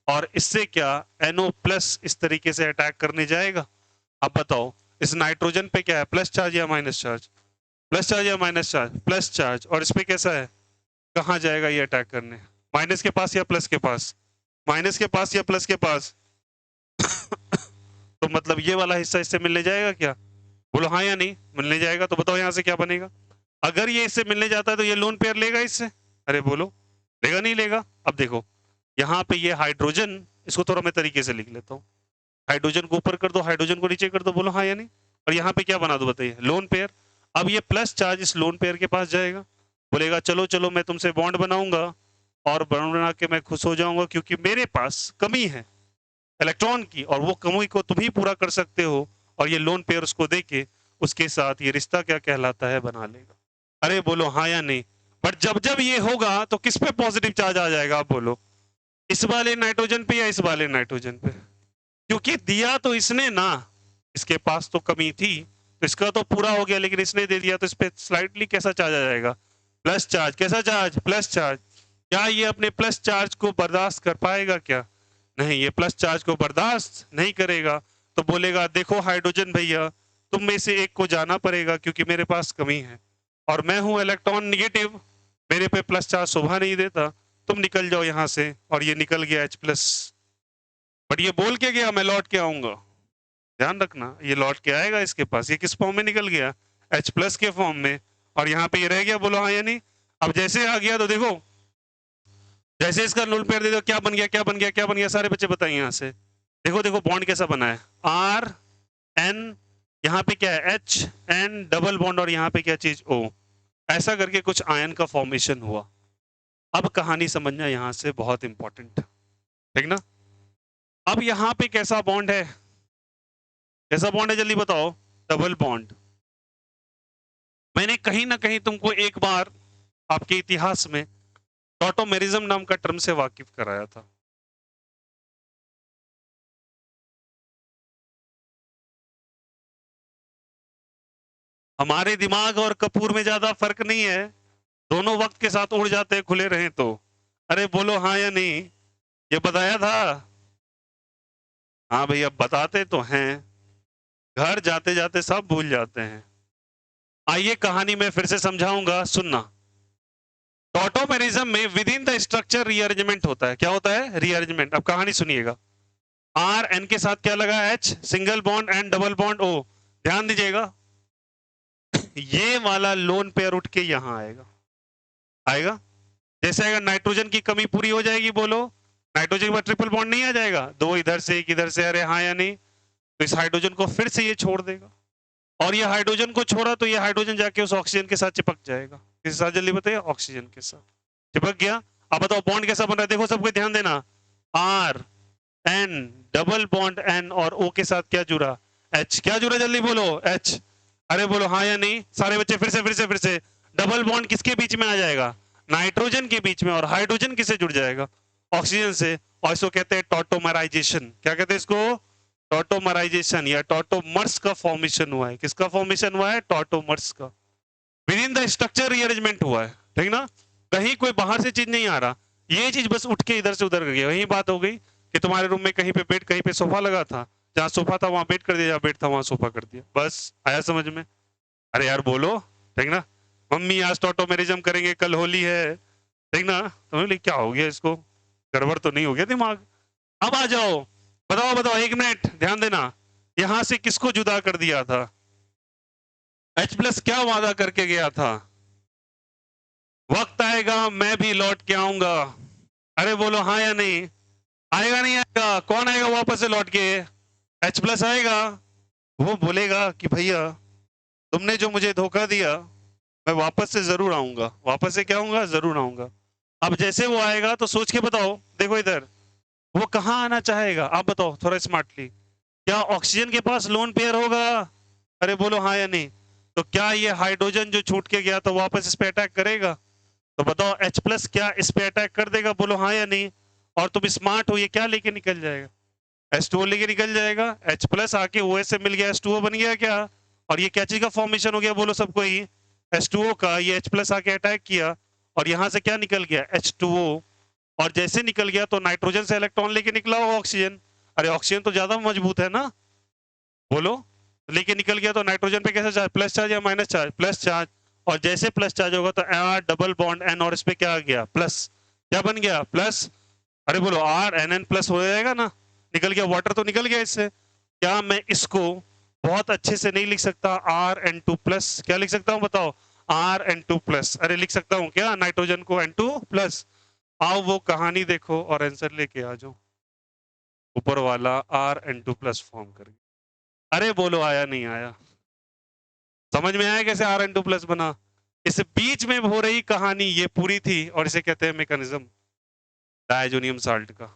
और इससे क्या NO प्लस इस तरीके से अटैक करने जाएगा। अब बताओ इस नाइट्रोजन पे क्या है, प्लस चार्ज या माइनस चार्ज, प्लस चार्ज या माइनस चार्ज, प्लस चार्ज, और इस पे कैसा है, कहां जाएगा ये अटैक करने, माइनस के पास या प्लस के पास, माइनस के पास या प्लस के पास तो मतलब ये वाला हिस्सा इससे मिलने जाएगा क्या, बोलो हाँ या नहीं, मिलने जाएगा, तो बताओ यहां से क्या बनेगा, अगर ये इससे मिलने जाता है तो ये लोन पेयर लेगा इससे, अरे बोलो लेगा नहीं लेगा। अब देखो यहाँ पे ये हाइड्रोजन, इसको थोड़ा मैं तरीके से लिख लेता हूँ, हाइड्रोजन को ऊपर कर दो, हाइड्रोजन को नीचे कर दो, बोलो हाँ या नहीं। और यहाँ पे क्या बना दो बताइए, लोन पेयर। अब ये प्लस चार्ज इस लोन पेयर के पास जाएगा, बोलेगा चलो चलो मैं तुमसे बॉन्ड बनाऊंगा और बॉन्ड बना के मैं खुश हो जाऊंगा क्योंकि मेरे पास कमी है इलेक्ट्रॉन की और वो कमी को तुम ही पूरा कर सकते हो। और ये लोन पेयर उसको दे के उसके साथ ये रिश्ता क्या कहलाता है, बना लेगा। अरे बोलो हाँ या नहीं। बट जब जब ये होगा तो किस पे पॉजिटिव चार्ज आ जाएगा, आप बोलो, इस वाले नाइट्रोजन पे या इस वाले नाइट्रोजन पे? क्योंकि दिया तो इसने ना, इसके पास तो कमी थी तो इसका तो पूरा हो गया, लेकिन इसने दे दिया तो इस पे स्लाइटली कैसा चार्ज आ जाएगा, प्लस चार्ज। कैसा चार्ज, प्लस चार्ज। क्या ये अपने प्लस चार्ज को बर्दाश्त कर पाएगा क्या? नहीं, ये प्लस चार्ज को बर्दाश्त नहीं करेगा। तो बोलेगा देखो हाइड्रोजन भैया, तुम में से एक को जाना पड़ेगा क्योंकि मेरे पास कमी है और मैं हूं इलेक्ट्रॉन निगेटिव, मेरे पे प्लस चार्ज शोभा नहीं देता, तुम निकल जाओ यहां से। और ये निकल गया H प्लस। बट ये बोल के गया मैं लौट के आऊंगा, ध्यान रखना, ये लौट के आएगा इसके पास। ये किस फॉर्म में निकल गया, H प्लस के फॉर्म में। और यहाँ पे ये रह गया, बोलो हाँ या नहीं। अब जैसे आ गया तो देखो, जैसे इसका नुल पेयर दे दो, क्या बन गया, क्या बन गया, क्या बन गया, सारे बच्चे बताइए यहाँ से। देखो देखो बॉन्ड कैसा बना है, आर एन, यहाँ पे क्या है H N डबल बॉन्ड और यहाँ पे क्या चीज O। ऐसा करके कुछ आयन का फॉर्मेशन हुआ। अब कहानी समझना यहाँ से बहुत इंपॉर्टेंट, ठीक ना। अब यहाँ पे कैसा बॉन्ड है, कैसा बॉन्ड है जल्दी बताओ, डबल बॉन्ड। मैंने कहीं ना कहीं तुमको एक बार आपके इतिहास में टॉटोमेरिज्म नाम का टर्म से वाकिफ कराया था। हमारे दिमाग और कपूर में ज्यादा फर्क नहीं है, दोनों वक्त के साथ उड़ जाते हैं खुले रहें तो। अरे बोलो हाँ या नहीं, ये बताया था। हाँ भैया बताते तो हैं, घर जाते जाते सब भूल जाते हैं। आइए कहानी में फिर से समझाऊंगा, सुनना। टॉटोमेरिज्म में with in the structure rearrangement होता है। क्या होता है, रीअरेंजमेंट। अब कहानी सुनिएगा। आर एन के साथ क्या लगा, H single bond and double bond O। ध्यान दीजिएगा, ये वाला लोन पेयर उठ के यहां आएगा, आएगा। जैसे आएगा नाइट्रोजन की कमी पूरी हो जाएगी, बोलो नाइट्रोजन के बाद ट्रिपल बॉन्ड नहीं आ जाएगा, दो इधर से एक इधर से, अरे हाँ या नहीं। तो इस हाइड्रोजन को फिर से ये छोड़ देगा और ये हाइड्रोजन को छोड़ा तो ये हाइड्रोजन जाके उस ऑक्सीजन के साथ चिपक जाएगा। किसके साथ जल्दी बताइए, ऑक्सीजन के साथ चिपक गया। अब बताओ बॉन्ड कैसा बन रहा है, देखो सबको ध्यान देना। R N double bond N और O के साथ क्या जुड़ा, H। क्या जुड़ा जल्दी बोलो, H। अरे बोलो हाँ या नहीं, सारे बच्चे फिर से। डबल बॉन्ड किसके बीच में आ जाएगा, नाइट्रोजन के बीच में। और हाइड्रोजन किससे जुड़ जाएगा, ऑक्सीजन से। और इसको कहते हैं टॉटोमराइजेशन। क्या कहते हैं इसको, टॉटोमराइजेशन या टॉटोमर्स का फॉर्मेशन हुआ है। किसका फॉर्मेशन हुआ है, टॉटोमर्स का। With in the structure rearrangement हुआ है, ठीक ना। कहीं कोई बाहर से चीज नहीं आ रहा, ये चीज बस उठ के इधर से उधर गई। वही बात हो गई कि तुम्हारे रूम में कहीं पे बेड, कहीं पे सोफा लगा था, जहां सोफा था वहां बेड कर दिया, जहां बेड था वहां सोफा कर दिया, बस। आया समझ में। अरे यार बोलो, ठीक ना। मम्मी आज टॉटोमेरिज्म करेंगे, कल होली है, ठीक ना। तो क्या हो गया इसको, गड़बड़ तो नहीं हो गया दिमाग। अब आ जाओ, बताओ बताओ, एक मिनट ध्यान देना। यहां से किसको जुदा कर दिया था, H प्लस क्या वादा करके गया था, वक्त आएगा मैं भी लौट के आऊंगा। अरे बोलो हाँ या नहीं, आएगा नहीं आएगा, कौन आएगा वापस से लौट के, H प्लस आएगा। वो बोलेगा कि भैया तुमने जो मुझे धोखा दिया, मैं वापस से जरूर आऊंगा, वापस से क्या आऊंगा, जरूर आऊंगा। अब जैसे वो आएगा तो सोच के बताओ, देखो इधर, वो कहाँ आना चाहेगा, आप बताओ थोड़ा स्मार्टली। क्या ऑक्सीजन के पास लोन पेयर होगा, अरे बोलो हाँ या नहीं। तो क्या ये हाइड्रोजन जो छूट के गया तो वापस इस पे अटैक करेगा, तो बताओ H प्लस क्या इस पे अटैक कर देगा, बोलो हाँ या नहीं। और तुम स्मार्ट हो, ये क्या लेके निकल जाएगा, H2O लेके निकल जाएगा। H प्लस आके OH से मिल गया, H2O बन गया क्या। और ये क्या चीज का फॉर्मेशन हो गया, बोलो सबको ही, H2O का। ये H प्लस आके अटैक किया और यहां से क्या निकल गया, H2O। और जैसे निकल गया तो नाइट्रोजन से इलेक्ट्रॉन लेके निकला होगा ऑक्सीजन। अरे ऑक्सीजन तो ज्यादा मजबूत है ना, बोलो। लेके निकल गया तो नाइट्रोजन पे कैसा चार्ज, प्लस चार्ज या माइनस चार्ज, प्लस चार्ज। और जैसे प्लस चार्ज होगा तो R डबल बॉन्ड N और इस पे क्या आ गया, प्लस। क्या बन गया, प्लस। अरे बोलो RNN प्लस हो जाएगा ना, निकल गया, वाटर तो निकल गया इससे। क्या मैं इसको बहुत अच्छे से नहीं लिख सकता, RN2 प्लस। क्या लिख सकता हूँ बताओ, RN2 प्लस। अरे लिख सकता हूँ क्या नाइट्रोजन को N2 प्लस। आओ वो कहानी देखो और आंसर लेके आ जाओ। ऊपर वाला Rn2+ फॉर्म कर गया। अरे बोलो आया नहीं आया? समझ में आया कैसे Rn2+ बना? इस बीच में हो रही कहानी ये पूरी थी और इसे कहते हैं मैकेनिज्म डायजोनियम साल्ट का।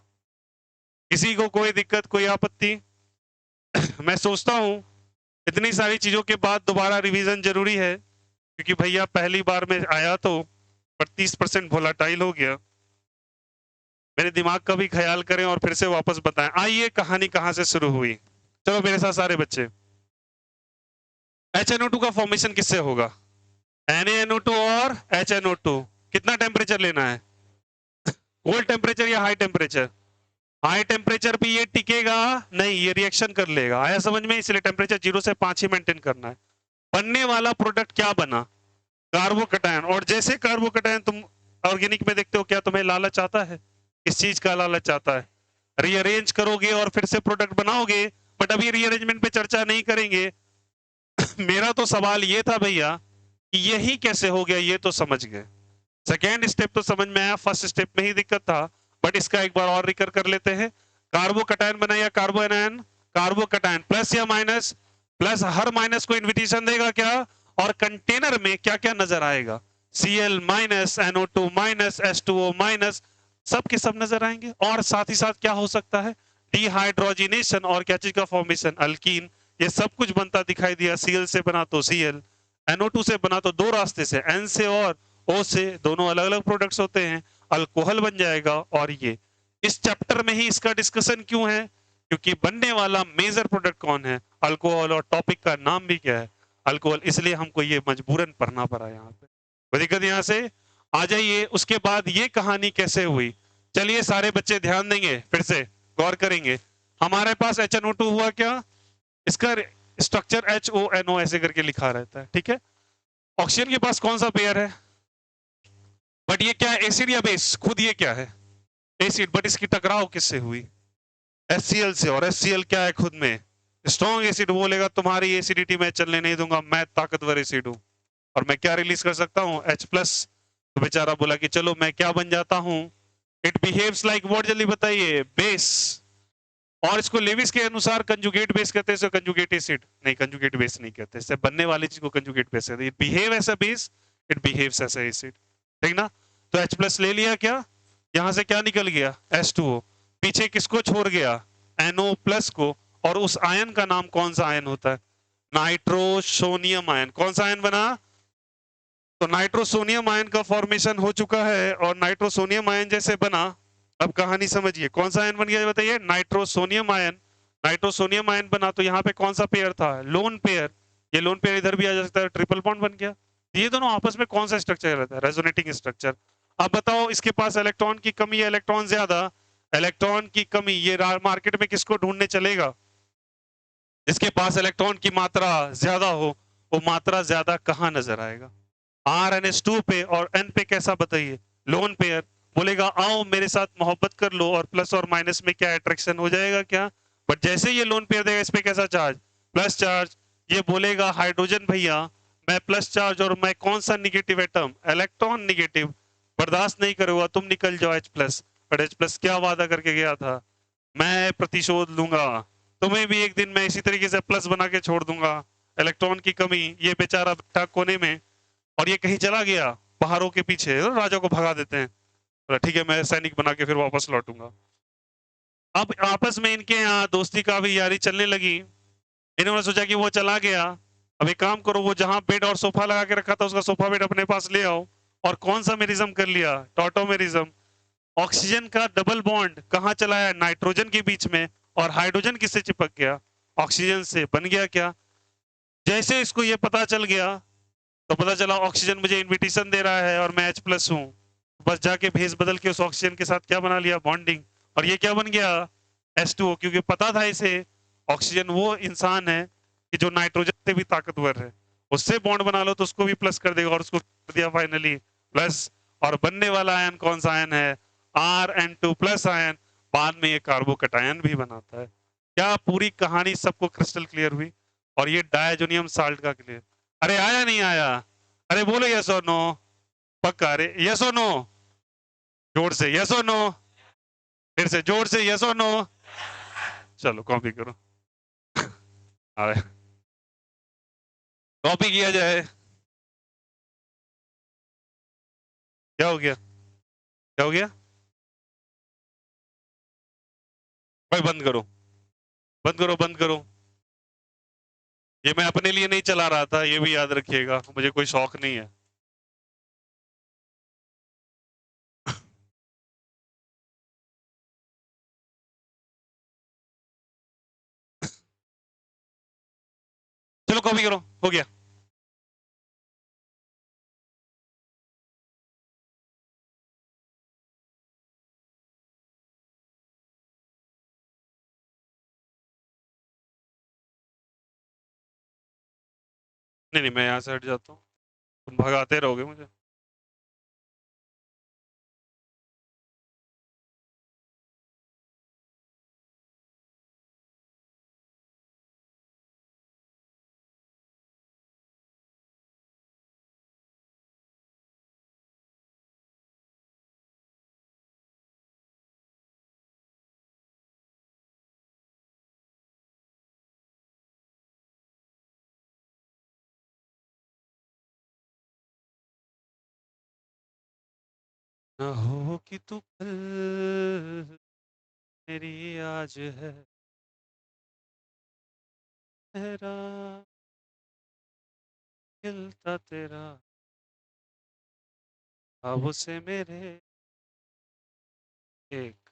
किसी को कोई दिक्कत कोई आपत्ति? मैं सोचता हूं इतनी सारी चीजों के बाद दोबारा रिवीजन जरूरी है, क्योंकि भैया पहली बार में आया तो 32% वोलाटाइल हो गया। मेरे दिमाग का भी ख्याल करें और फिर से वापस बताएं। आइए कहानी कहां से शुरू हुई। चलो मेरे साथ सारे बच्चे। HNO2 का फॉर्मेशन किससे होगा? NaNO2 और HNO2। कितना टेम्परेचर लेना है? कोल्ड टेम्परेचर या हाई टेम्परेचर? हाई टेम्परेचर पे ये टिकेगा नहीं, ये रिएक्शन कर लेगा। आया समझ में? इसलिए टेम्परेचर 0 से 5 ही मेंटेन करना है। बनने वाला प्रोडक्ट क्या बना? कार्बोकटायन। और जैसे कार्बोकटायन तुम ऑर्गेनिक में देखते हो, क्या तुम्हें लालच आता है? इस चीज का लालच आता है? रीअरेंज करोगे और फिर से प्रोडक्ट बनाओगे। बट अभी रीअरेंजमेंट पे चर्चा नहीं करेंगे। मेरा तो सवाल ये था भैया कि यही कैसे हो गया, ये तो समझ गए। सेकेंड स्टेप तो समझ में आया, फर्स्ट स्टेप में ही दिक्कत था। बट इसका एक बार और रिकर कर लेते हैं। कार्बोकटायन बना या कार्बोएनायन? कार्बोकटायन प्लस या माइनस? प्लस। हर माइनस को इन्विटेशन देगा क्या? और कंटेनर में क्या क्या नजर आएगा? Cl minus, NO2 minus, H2O minus, सब के सब नजर आएंगे। और साथ ही साथ क्या हो सकता है? डिहाइड्रोजिनेशन और क्या चीज का फॉर्मेशन? अल्कीन। ये सब कुछ बनता दिखाई दिया। Cl से बना तो Cl, NO2 से बना तो दो रास्ते से, N से और O से, दोनों अलग अलग प्रोडक्ट्स होते हैं। अल्कोहल बन जाएगा। और ये इस चैप्टर में ही इसका डिस्कशन क्यों है? क्योंकि बनने वाला मेजर प्रोडक्ट कौन है? अल्कोहल। और टॉपिक का नाम भी क्या है? अल्कोहल। इसलिए हमको ये मजबूरन पढ़ना पड़ा यहाँ पे। कोई दिक्कत यहाँ से? आ जाइए। उसके बाद ये कहानी कैसे हुई? चलिए सारे बच्चे ध्यान देंगे, फिर से गौर करेंगे। हमारे पास HNO2 हुआ क्या? इसका स्ट्रक्चर HONO ऐसे करके लिखा रहता है, ठीक है। ऑक्सीजन के पास कौन सा पेयर है? बट ये क्या है, एसिड या बेस? खुद ये क्या है? एसिड। बट इसकी टकराव किससे हुई? HCl से। और HCl क्या है खुद में? Strong acid. बोलेगा तुम्हारी एसिडिटी मैं चलने नहीं दूंगा, मैं ताकतवर एसिड हूं। और मैं क्या रिलीज कर सकता हूं? H+। तो बेचारा बोला कि चलो मैं क्या बन जाता हूं? It behaves like what? जल्दी बताइए। बेस। और इसको लेविस के अनुसार कंजुगेट बेस कहते हैं। कंजुगेट एसिड नहीं, कंजुगेट बेस नहीं कहते। इससे बनने वाली चीज को कंजुगेट बेस कहते हैं। It behave as a base, it behaves as a acid. ठीक ना? तो H+ ले लिया क्या? यहां से क्या निकल गया? H2O। पीछे किसको छोड़ गया? NO+ को। और उस आयन का नाम कौन सा आयन होता है? Nitrosonium ion. कौन सा आयन बना? तो नाइट्रोसोनियम आयन का फॉर्मेशन हो चुका है। और नाइट्रोसोनियम आयन जैसे बना, अब कहानी समझिए। कौन सा आयन बन गया बताइए? Nitrosonium ion. नाइट्रोसोनियम आयन बना तो यहाँ पे कौन सा पेयर था? Lone pair. ये लोन पेयर इधर भी आ जा सकता है, ट्रिपल बॉन्ड बन गया। ये दोनों आपस में कौन सा स्ट्रक्चर रहता है? Resonating structure. अब बताओ इसके पास इलेक्ट्रॉन की कमी या इलेक्ट्रॉन ज्यादा? इलेक्ट्रॉन की कमी। ये मार्केट में किसको ढूंढने चलेगा? जिसके पास इलेक्ट्रॉन की मात्रा ज्यादा हो। वो मात्रा ज्यादा कहाँ नजर आएगा? RnH2 पे। और N पे कैसा बताइए? Lone pair. बोलेगा आओ मेरे साथ मोहब्बत कर लो, और प्लस और माइनस में क्या अट्रैक्शन हो जाएगा क्या? बट जैसे ये लोन पेयर देगा, इस पे कैसा चार्ज? Plus charge. ये बोलेगा हाइड्रोजन भैया मैं प्लस चार्ज, और मैं कौन सा निगेटिव एटम? Electron negative. बर्दाश्त नहीं करूंगा, तुम निकल जाओ H+। बट H+ क्या वादा करके गया था? मैं प्रतिशोध लूंगा, तुम्हें भी एक दिन मैं इसी तरीके से प्लस बना के छोड़ दूंगा। इलेक्ट्रॉन की कमी। ये बेचारा बैठा कोने में, और ये कहीं चला गया पहाड़ों के पीछे। राजा को भगा देते हैं। बोला, ठीक है मैं सैनिक बना के फिर वापस लौटूंगा। अब आपस में इनके यहाँ दोस्ती का भी यारी चलने लगी। इन्होंने सोचा कि वो चला गया, अब एक काम करो, वो जहां बेड और सोफा लगा के रखा था उसका सोफा बेड अपने पास ले आओ। और कौन सा मेरिज्म कर लिया? टॉटोमेरिज्म। ऑक्सीजन का डबल बॉन्ड कहाँ चला है? नाइट्रोजन के बीच में। और हाइड्रोजन किससे चिपक गया? ऑक्सीजन से। बन गया क्या? जैसे इसको ये पता चल गया, तो पता चला ऑक्सीजन मुझे इनविटेशन दे रहा है और मैं H+ हूं। बस जाके भेस बदल के उस ऑक्सीजन के साथ क्या बना लिया? बॉन्डिंग। और ये क्या बन गया? H2O। क्योंकि पता था इसे ऑक्सीजन वो इंसान है कि जो नाइट्रोजन से भी ताकतवर है। उससे बॉन्ड बना लो तो उसको भी प्लस कर देगा, और उसको कर दिया फाइनली प्लस। और बनने वाला आयन कौन सा आयन है? Rn2+ ion. बाद में ये कार्बोकटायन भी बनाता है। क्या पूरी कहानी सबको क्रिस्टल क्लियर हुई? और ये डायजोनियम साल्ट का क्लियर। अरे आया नहीं आया? अरे बोलो यस और नो। पक्का? अरे यस और नो? जोर से यस और नो। फिर से जोर से यस और नो। चलो कॉपी करो। अरे कॉपी किया जाए। क्या हो गया? क्या हो गया? भाई बंद करो, बंद करो, बंद करो। ये मैं अपने लिए नहीं चला रहा था, ये भी याद रखिएगा, मुझे कोई शौक नहीं है। चलो कॉपी करो, हो गया। नहीं नहीं, मैं यहाँ से हट जाता हूँ, तुम भगाते रहोगे मुझे। ना हो कि तू कल मेरी आज है, तेरा खिलता तेरा अब से मेरे एक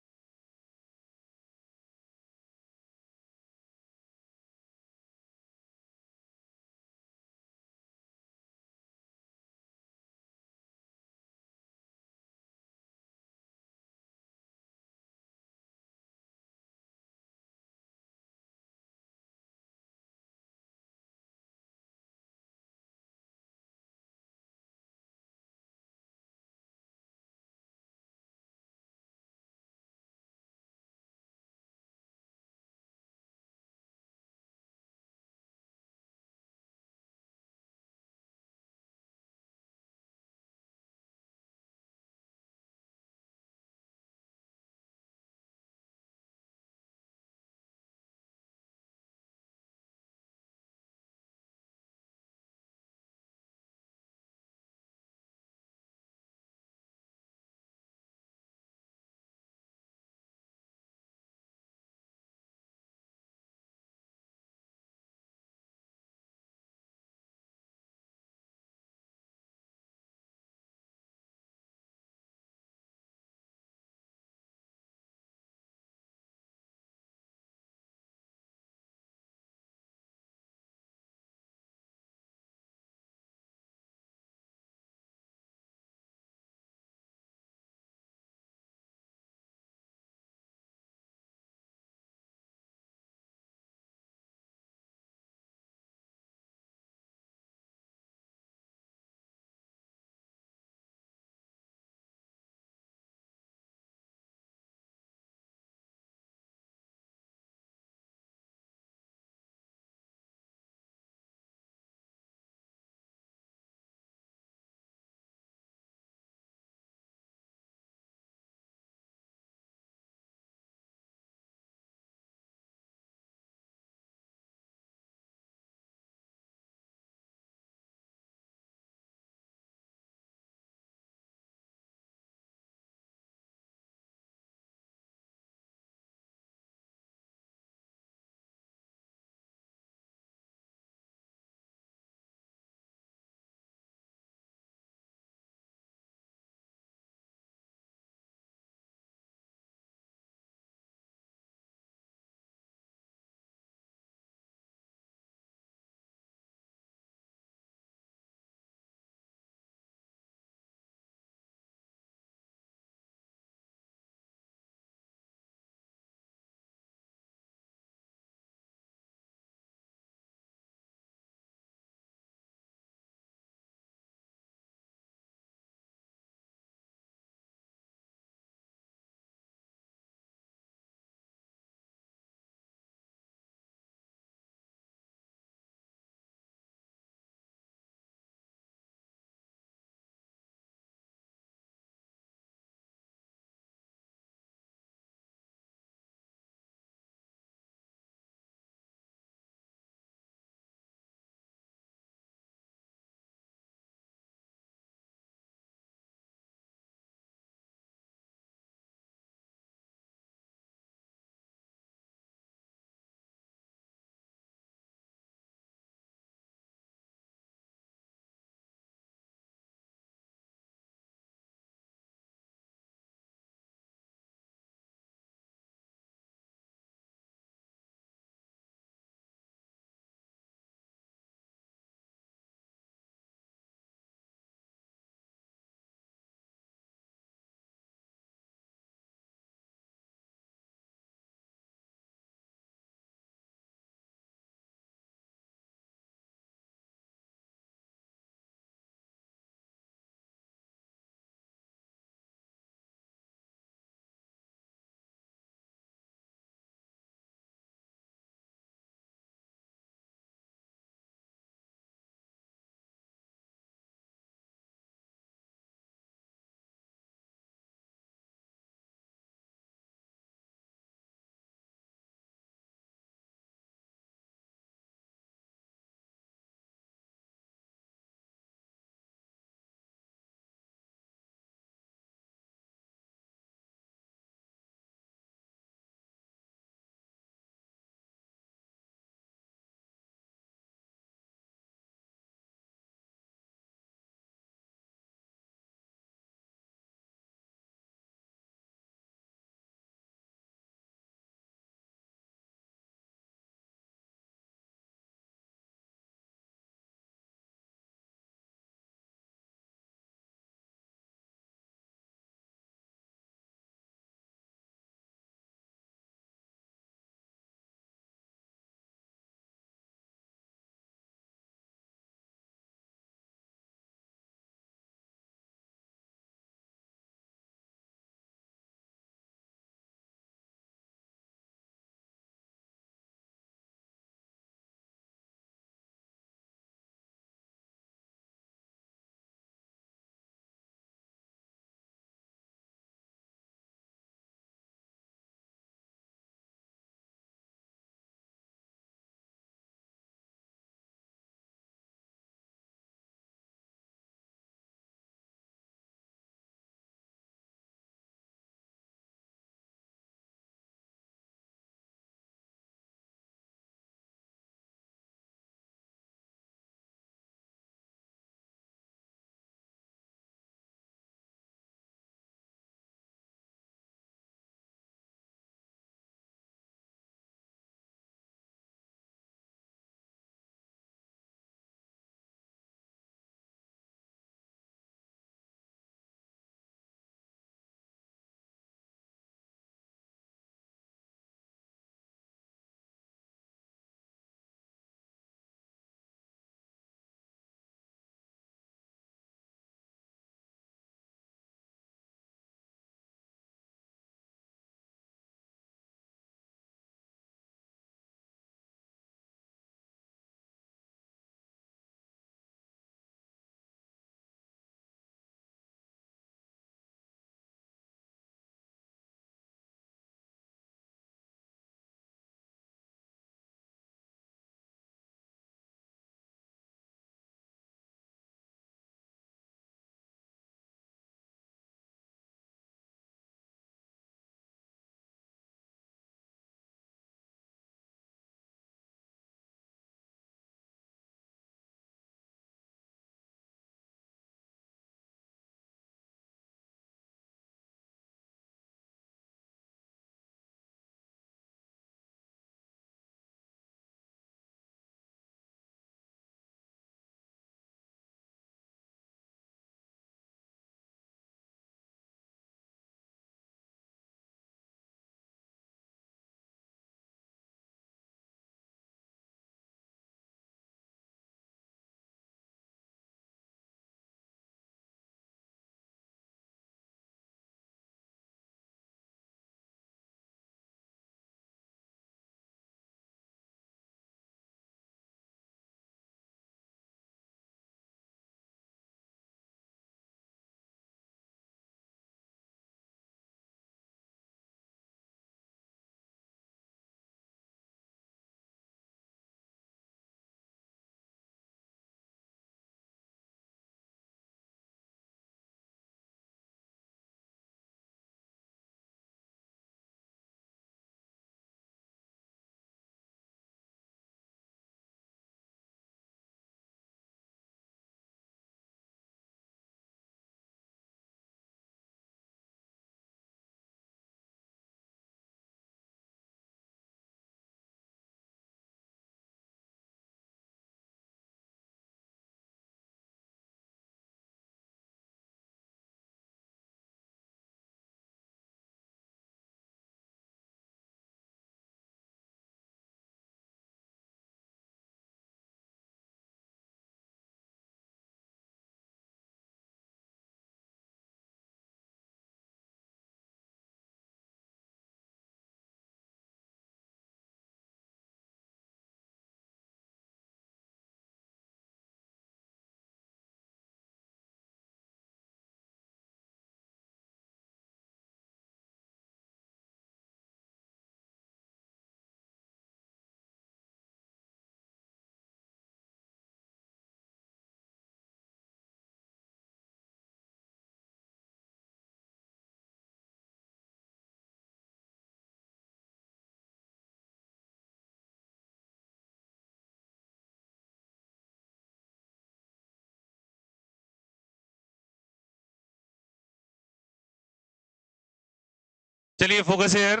चलिए फोकस हेयर,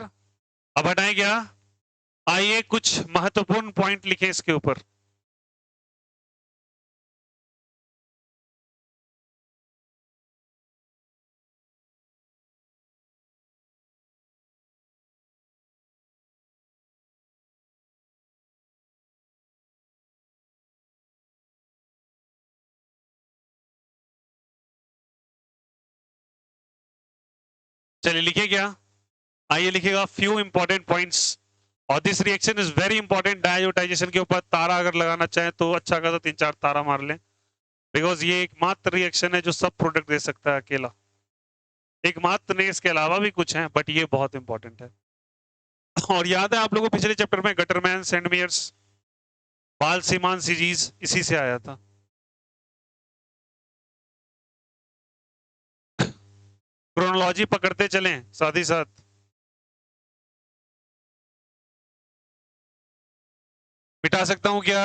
अब हटाएं क्या, आइए कुछ महत्वपूर्ण पॉइंट लिखें इसके ऊपर। चलिए लिखिए क्या, आइए लिखिएगा फ्यू इंपॉर्टेंट पॉइंट्स। और this reaction is very important, डायजोटाइजेशन के ऊपर तारा अगर लगाना चाहें तो अच्छा खासा 3-4 तारा मार लें, बिकॉज ये एकमात्र रिएक्शन है जो सब प्रोडक्ट दे सकता है अकेला। एकमात्र नहीं, इसके अलावा भी कुछ हैं, बट ये बहुत इंपॉर्टेंट है। और याद है आप लोगों को पिछले चैप्टर में गटरमैन, सेंडमियर्स, बाल सीमान सीरीज इसी से आया था। क्रोनोलॉजी पकड़ते चलें साथ ही साथ। मिटा सकता हूं क्या?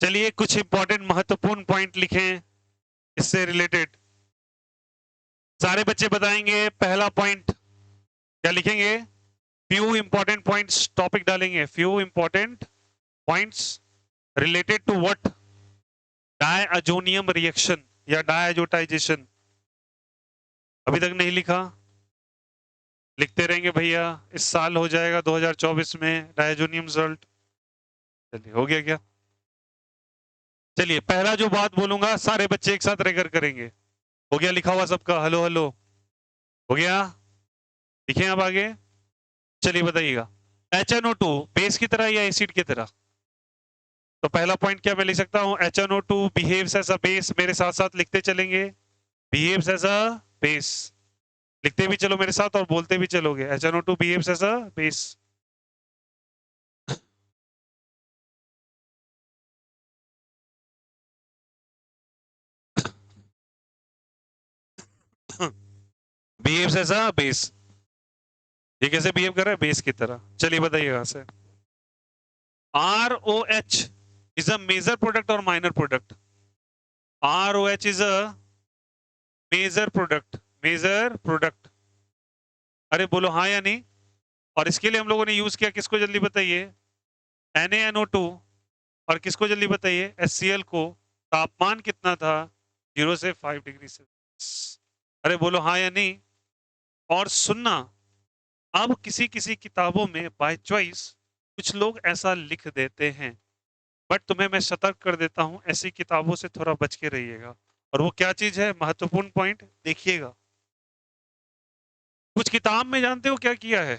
चलिए कुछ इंपॉर्टेंट महत्वपूर्ण पॉइंट लिखें इससे रिलेटेड। सारे बच्चे बताएंगे। पहला पॉइंट क्या लिखेंगे? फ्यू इंपॉर्टेंट पॉइंट्स टॉपिक डालेंगे, few important points related to what? Diazonium reaction या डायजोटाइजेशन। अभी तक नहीं लिखा? लिखते रहेंगे भैया, इस साल हो जाएगा 2024 में डायजोनियम सॉल्ट। चलिए हो गया क्या? चलिए पहला जो बात बोलूंगा सारे बच्चे एक साथ रहकर करेंगे। हो गया लिखा हुआ सबका? हेलो हेलो, हो गया? लिखे आप आगे। चलिए बताइएगा, HNO2 बेस की तरह या एसिड की तरह? तो पहला पॉइंट क्या मैं लिख सकता हूं? HNO2 behaves as a base. मेरे साथ साथ लिखते चलेंगे, बिहेव्स एज अ बेस। लिखते भी चलो मेरे साथ और बोलते भी चलोगे, HNO2 behaves as a base. Behaves as a base. ये कैसे बिहेव कर रहा है? बेस की तरह। चलिए बताइए यहां से। ROH is a major product or minor product? ROH is a major product, major product। अरे बोलो हाँ या नहीं। और इसके लिए हम लोगों ने यूज किया किसको, जल्दी बताइए? NaNO2। और किसको जल्दी बताइए? HCl को। तापमान कितना था? 0 से 5 डिग्री सेल्सियस। अरे बोलो हाँ या नहीं। और सुनना, अब किसी किसी किताबों में बाय चॉइस कुछ लोग ऐसा लिख देते हैं, बट तुम्हें मैं सतर्क कर देता हूं, ऐसी किताबों से थोड़ा बच के रहिएगा। और वो क्या चीज है? महत्वपूर्ण पॉइंट देखिएगा। कुछ किताब में जानते हो क्या किया है?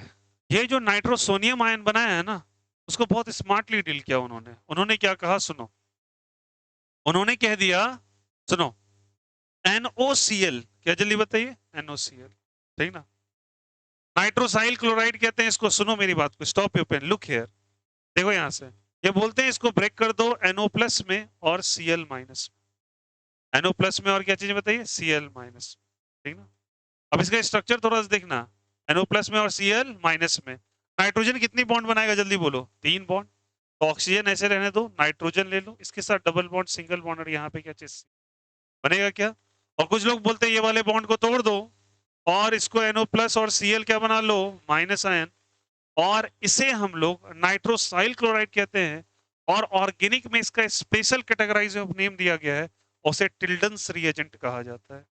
ये जो नाइट्रोसोनियम आयन बनाया है ना, उसको बहुत स्मार्टली डील किया उन्होंने। उन्होंने क्या कहा सुनो, उन्होंने कह दिया, सुनो, NOCl। क्या जल्दी बताइए? NOCl, सही ना? नाइट्रोसाइल क्लोराइड कहते हैं इसको। सुनो मेरी बात को, stop your pen, look here. देखो यहां से, ये बोलते हैं इसको ब्रेक कर दो NO प्लस में और Cl माइनस में। NO प्लस में और क्या चीज बताइए? Cl माइनस, ठीक ना? अब इसका स्ट्रक्चर थोड़ा सा देखना, NO प्लस में और Cl माइनस में। नाइट्रोजन कितनी बॉन्ड बनाएगा जल्दी बोलो? 3 बॉन्ड। तो ऑक्सीजन ऐसे रहने दो, नाइट्रोजन ले लो, इसके साथ डबल बॉन्ड, सिंगल बॉन्ड, और यहाँ पे क्या चीज बनेगा क्या? और कुछ लोग बोलते हैं ये वाले बॉन्ड को तोड़ दो और इसको NO प्लस और Cl क्या बना लो? Minus ion. और इसे हम लोग नाइट्रोसाइल क्लोराइड कहते हैं। और ऑर्गेनिक में इसका स्पेशल कैटेगराइज ऑफ नेम दिया गया है, उसे टिल्डन्स रिएजेंट कहा जाता है।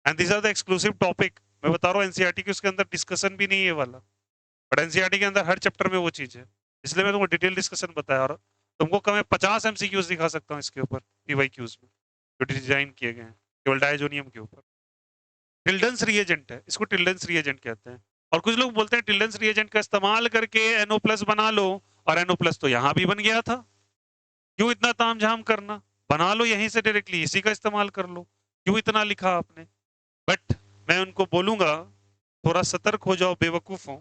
And this are the exclusive topic. मैं बता रहा हूँ एनसीईआरटी के उसके अंदर डिस्कशन भी नहीं है ये वाला, बट एनसीईआरटी के अंदर हर चैप्टर में वो चीज है, इसलिए मैं तुमको डिटेल डिस्कशन बताया। और तुमको कम 50 एमसीक्यूज दिखा सकता हूँ इसके ऊपर, पीवाईक्यूज में, जो डिजाइन किए गए हैं केवल डायजोनियम के ऊपर। टिल्डन्स रिएजेंट है, इसको टिल्डन्स रिएजेंट कहते हैं। और कुछ लोग बोलते हैं टिल्डन्स रिएजेंट का इस्तेमाल करके NO प्लस बना लो, और NO प्लस तो यहां भी बन गया था, क्यों इतना तामझाम करना? बना लो यहीं से डायरेक्टली, इसी का इस्तेमाल कर लो, क्यों इतना लिखा आपने? बट मैं उनको बोलूंगा थोड़ा सतर्क हो जाओ बेवकूफों,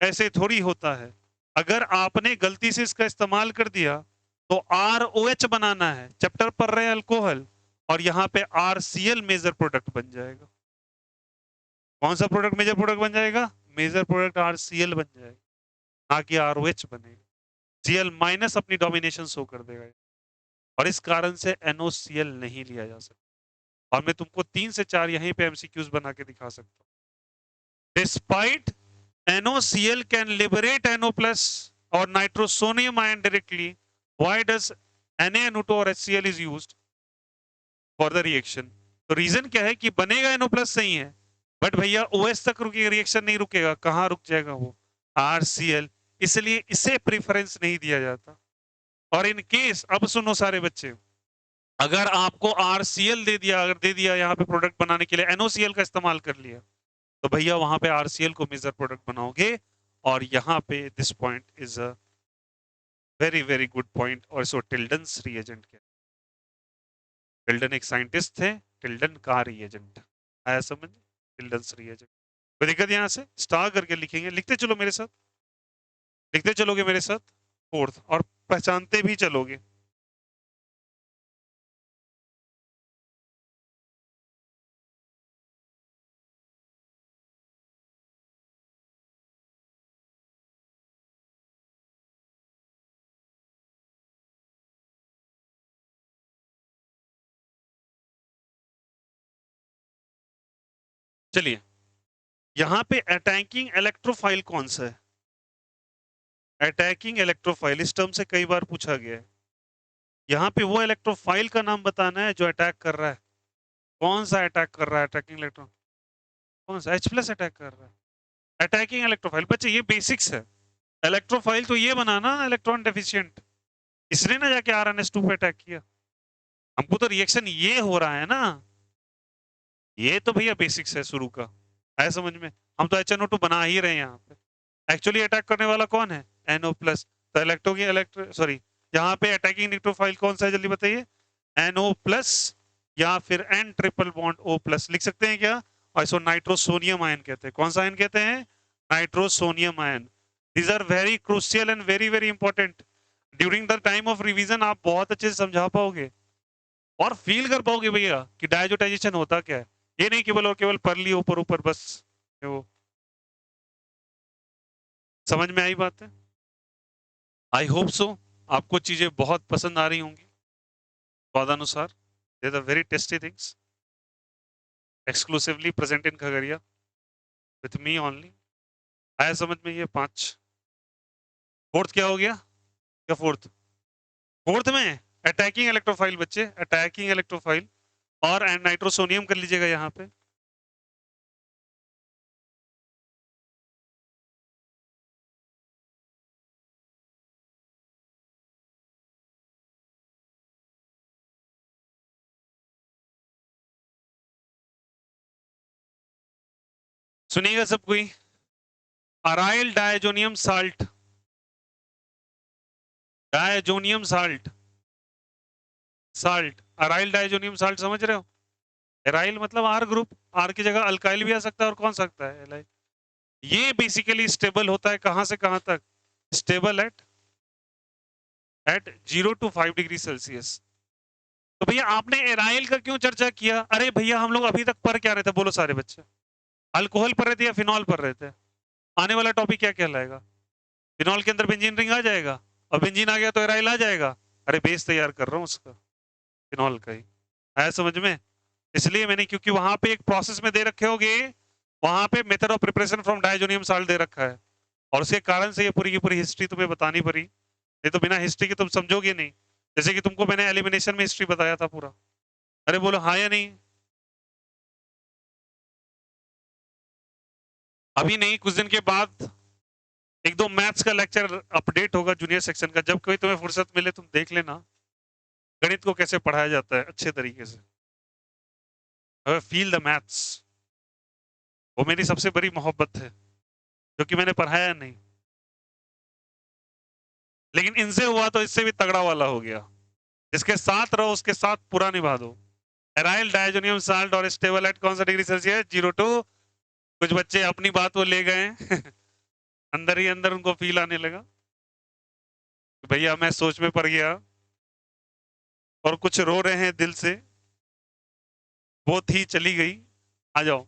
ऐसे थोड़ी होता है। अगर आपने गलती से इसका इस्तेमाल कर दिया तो ROH बनाना है, चैप्टर पढ़ रहे हैं अल्कोहल, और यहाँ पे RCl मेजर प्रोडक्ट बन जाएगा। कौन सा प्रोडक्ट मेजर प्रोडक्ट बन जाएगा? मेजर प्रोडक्ट RCl बन जाएगा, ना कि ROH बनेगा। Cl माइनस अपनी डोमिनेशन शो कर देगा और इस कारण से NOCl नहीं लिया जा सकता। और मैं तुमको 3 से 4 यहीं पे MCQs बना के दिखा सकता हूँ। Despite NOCl can liberate NO plus or nitrosonium ion directly, why does NaNO2 और HCl is used for the reaction? तो रीजन क्या है कि बनेगा NO प्लस सही है, बट भैया OS तक रुकेगा, रिएक्शन नहीं रुकेगा, कहां रुक जाएगा वो RCl, इसलिए इसे प्रेफरेंस नहीं दिया जाता। और इन केस, अब सुनो सारे बच्चे, अगर आपको RCl दे दिया, अगर दे दिया यहाँ पे प्रोडक्ट बनाने के लिए NOCl का इस्तेमाल कर लिया, तो भैया वहां पे RCl को मेजर प्रोडक्ट बनाओगे। और यहाँ पे this point is a very very good point, और इसको टिल्डन्स रिएजेंट कहते हैं। टिल्डन एक साइंटिस्ट थे, टिल्डन का रिएजेंट आया समझ, टिल्डन्स रिएजेंट। कोई दिक्कत यहाँ से स्टार करके लिखेंगे, लिखते चलो मेरे साथ, लिखते चलोगे मेरे साथ फोर्थ, और पहचानते भी चलोगे। चलिए, यहाँ पे अटैकिंग इलेक्ट्रोफाइल कौन सा है? अटैकिंग इलेक्ट्रोफाइल इस टर्म से कई बार पूछा गया है। यहाँ पे वो इलेक्ट्रोफाइल का नाम बताना है जो अटैक कर रहा है। कौन सा अटैक कर रहा है? अटैकिंग इलेक्ट्रॉन कौन सा? H प्लस अटैक कर रहा है। अटैकिंग इलेक्ट्रोफाइल, बच्चे ये बेसिक्स है। इलेक्ट्रोफाइल तो ये बनाना इलेक्ट्रॉन डेफिशिएंट, इसने ना जाके RnS2 पे अटैक किया। हमको तो रिएक्शन ये हो रहा है ना, ये तो भैया बेसिक्स है शुरू का, है समझ में। हम तो HNO2 बना ही रहे हैं यहाँ पे। एक्चुअली अटैक करने वाला कौन है? NO plus. तो इलेक्ट्रो की सॉरी, यहाँ पे अटैकिंग इलेक्ट्रोफाइल कौन सा है जल्दी बताइए? NO प्लस या फिर N triple bond O plus लिख सकते हैं क्या? और इसको नाइट्रोसोनियम आयन कहते हैं। कौन सा आयन कहते हैं? Nitrosonium ion. These are very crucial and very very important. During the time of revision आप बहुत अच्छे से समझा पाओगे और फील कर पाओगे भैया कि डायजोटाइजेशन होता क्या है। ये नहीं केवल और केवल परली ऊपर ऊपर बस वो। समझ में आई बात है? I hope so. आपको चीजें बहुत पसंद आ रही होंगी स्वादानुसार। They are very tasty things, exclusively present in Khagaria with me only. आया समझ में ये 5? फोर्थ क्या हो गया? क्या फोर्थ? फोर्थ में अटैकिंग इलेक्ट्रोफाइल बच्चे, अटैकिंग इलेक्ट्रोफाइल और नाइट्रोसोनियम कर लीजिएगा यहाँ पे। सुनिएगा सब कोई, aryl diazonium salt, diazonium salt, salt aryl diazonium salt समझ रहे हो? एराइल मतलब आर ग्रुप, आर की जगह अल्काइल भी आ सकता है और कौन सकता है? एलाइल। ये बेसिकली स्टेबल होता है कहां से कहां तक? Stable at 0 to 5 degree Celsius. तो भैया आपने एराइल का क्यों चर्चा किया? अरे भैया हम लोग अभी तक पर क्या रहे थे? बोलो सारे बच्चे, अल्कोहल पर रहे थे या फिनॉल पर रहे थे? आने वाला टॉपिक क्या कहलाएगा? फिनॉल के अंदर बेंजीन रिंग आ जाएगा, और बेंजीन आ गया तो एराइल आ जाएगा। अरे बेस तैयार कर रहा हूँ उसका, फिनॉल का ही है समझ में। इसलिए मैंने, क्योंकि वहां पे एक प्रोसेस में दे रखे होगे, वहां पे method of preparation from diazonium salt दे रखा है, और उसके कारण से ये पूरी की पूरी हिस्ट्री तुम्हें बतानी पड़ी। नहीं तो बिना हिस्ट्री के तुम समझोगे नहीं। जैसे कि तुमको मैंने एलिमिनेशन में हिस्ट्री बताया था पूरा। अरे बोलो हाँ या नहीं? अभी नहीं, कुछ दिन के बाद एक दो मैथ्स का लेक्चर अपडेट होगा जूनियर सेक्शन का, जब कोई तुम्हें फुर्सत मिले तुम देख लेना गणित को कैसे पढ़ाया जाता है अच्छे तरीके से। फील द मैथ्स, वो मेरी सबसे बड़ी मोहब्बत है, जो कि मैंने पढ़ाया नहीं, लेकिन इनसे हुआ तो इससे भी तगड़ा वाला हो गया। जिसके साथ रहो उसके साथ पूरा निभा दो। एराइल डायजोनियम साल्ट और स्टेबल एट कौन सा डिग्री सेल्सियस? 0 to। कुछ बच्चे अपनी बात वो ले गए अंदर ही अंदर उनको फील आने लगा, भैया मैं सोच में पड़ गया, और कुछ रो रहे हैं दिल से, वो थी चली गई। आ जाओ।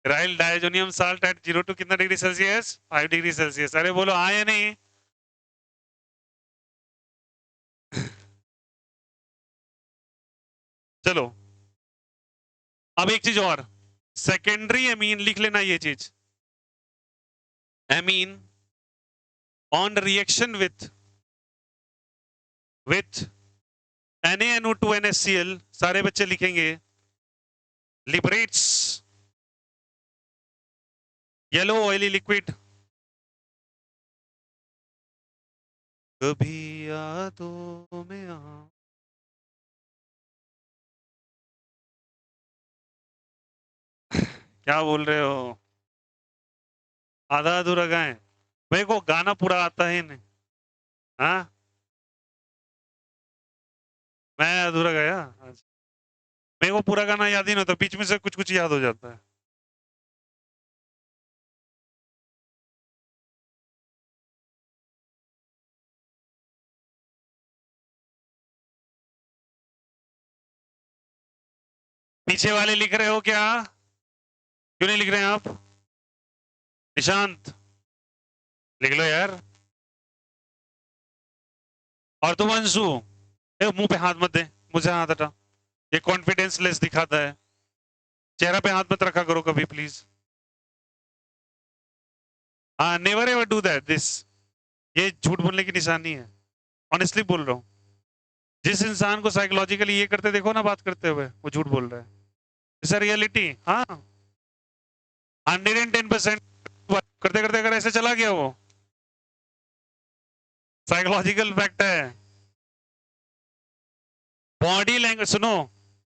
राइल डायजोनियम साल्ट एट 0 to कितना डिग्री सेल्सियस? 5 degree Celsius. अरे बोलो हाँ या नहीं? चलो अब एक चीज और, सेकेंडरी एमीन लिख लेना ये चीज, amine on reaction with NaNO2 NaCl, सारे बच्चे लिखेंगे, लिबरेट्स येलो ऑयली लिक्विड, कभी यादों में आ। क्या बोल रहे हो, आधा अधूरा गाएं? मेरे को गाना पूरा आता है नहीं। हाँ, मैं अधूरा गाया? अच्छा। मेरे को पूरा गाना याद ही नहीं होता, बीच में से कुछ कुछ याद हो जाता है। पीछे वाले लिख रहे हो क्या? क्यों नहीं लिख रहे हैं आप? निशांत, लिख लो यार। और तुम अंशु, मुंह पे हाथ मत दे, मुझे हाथ हटा, ये कॉन्फिडेंस लेस दिखाता है। चेहरा पे हाथ मत रखा करो कभी प्लीज। हाँ, never ever do that this, ये झूठ बोलने की निशानी है। ऑनेस्टली बोल रहा हूँ, जिस इंसान को साइकोलॉजिकली ये करते देखो ना बात करते हुए, वो झूठ बोल रहा है। It's reality. हाँ, 110% करते करते अगर ऐसे चला गया वो, साइकोलॉजिकल फैक्ट है। बॉडी लैंग्वेज सुनो,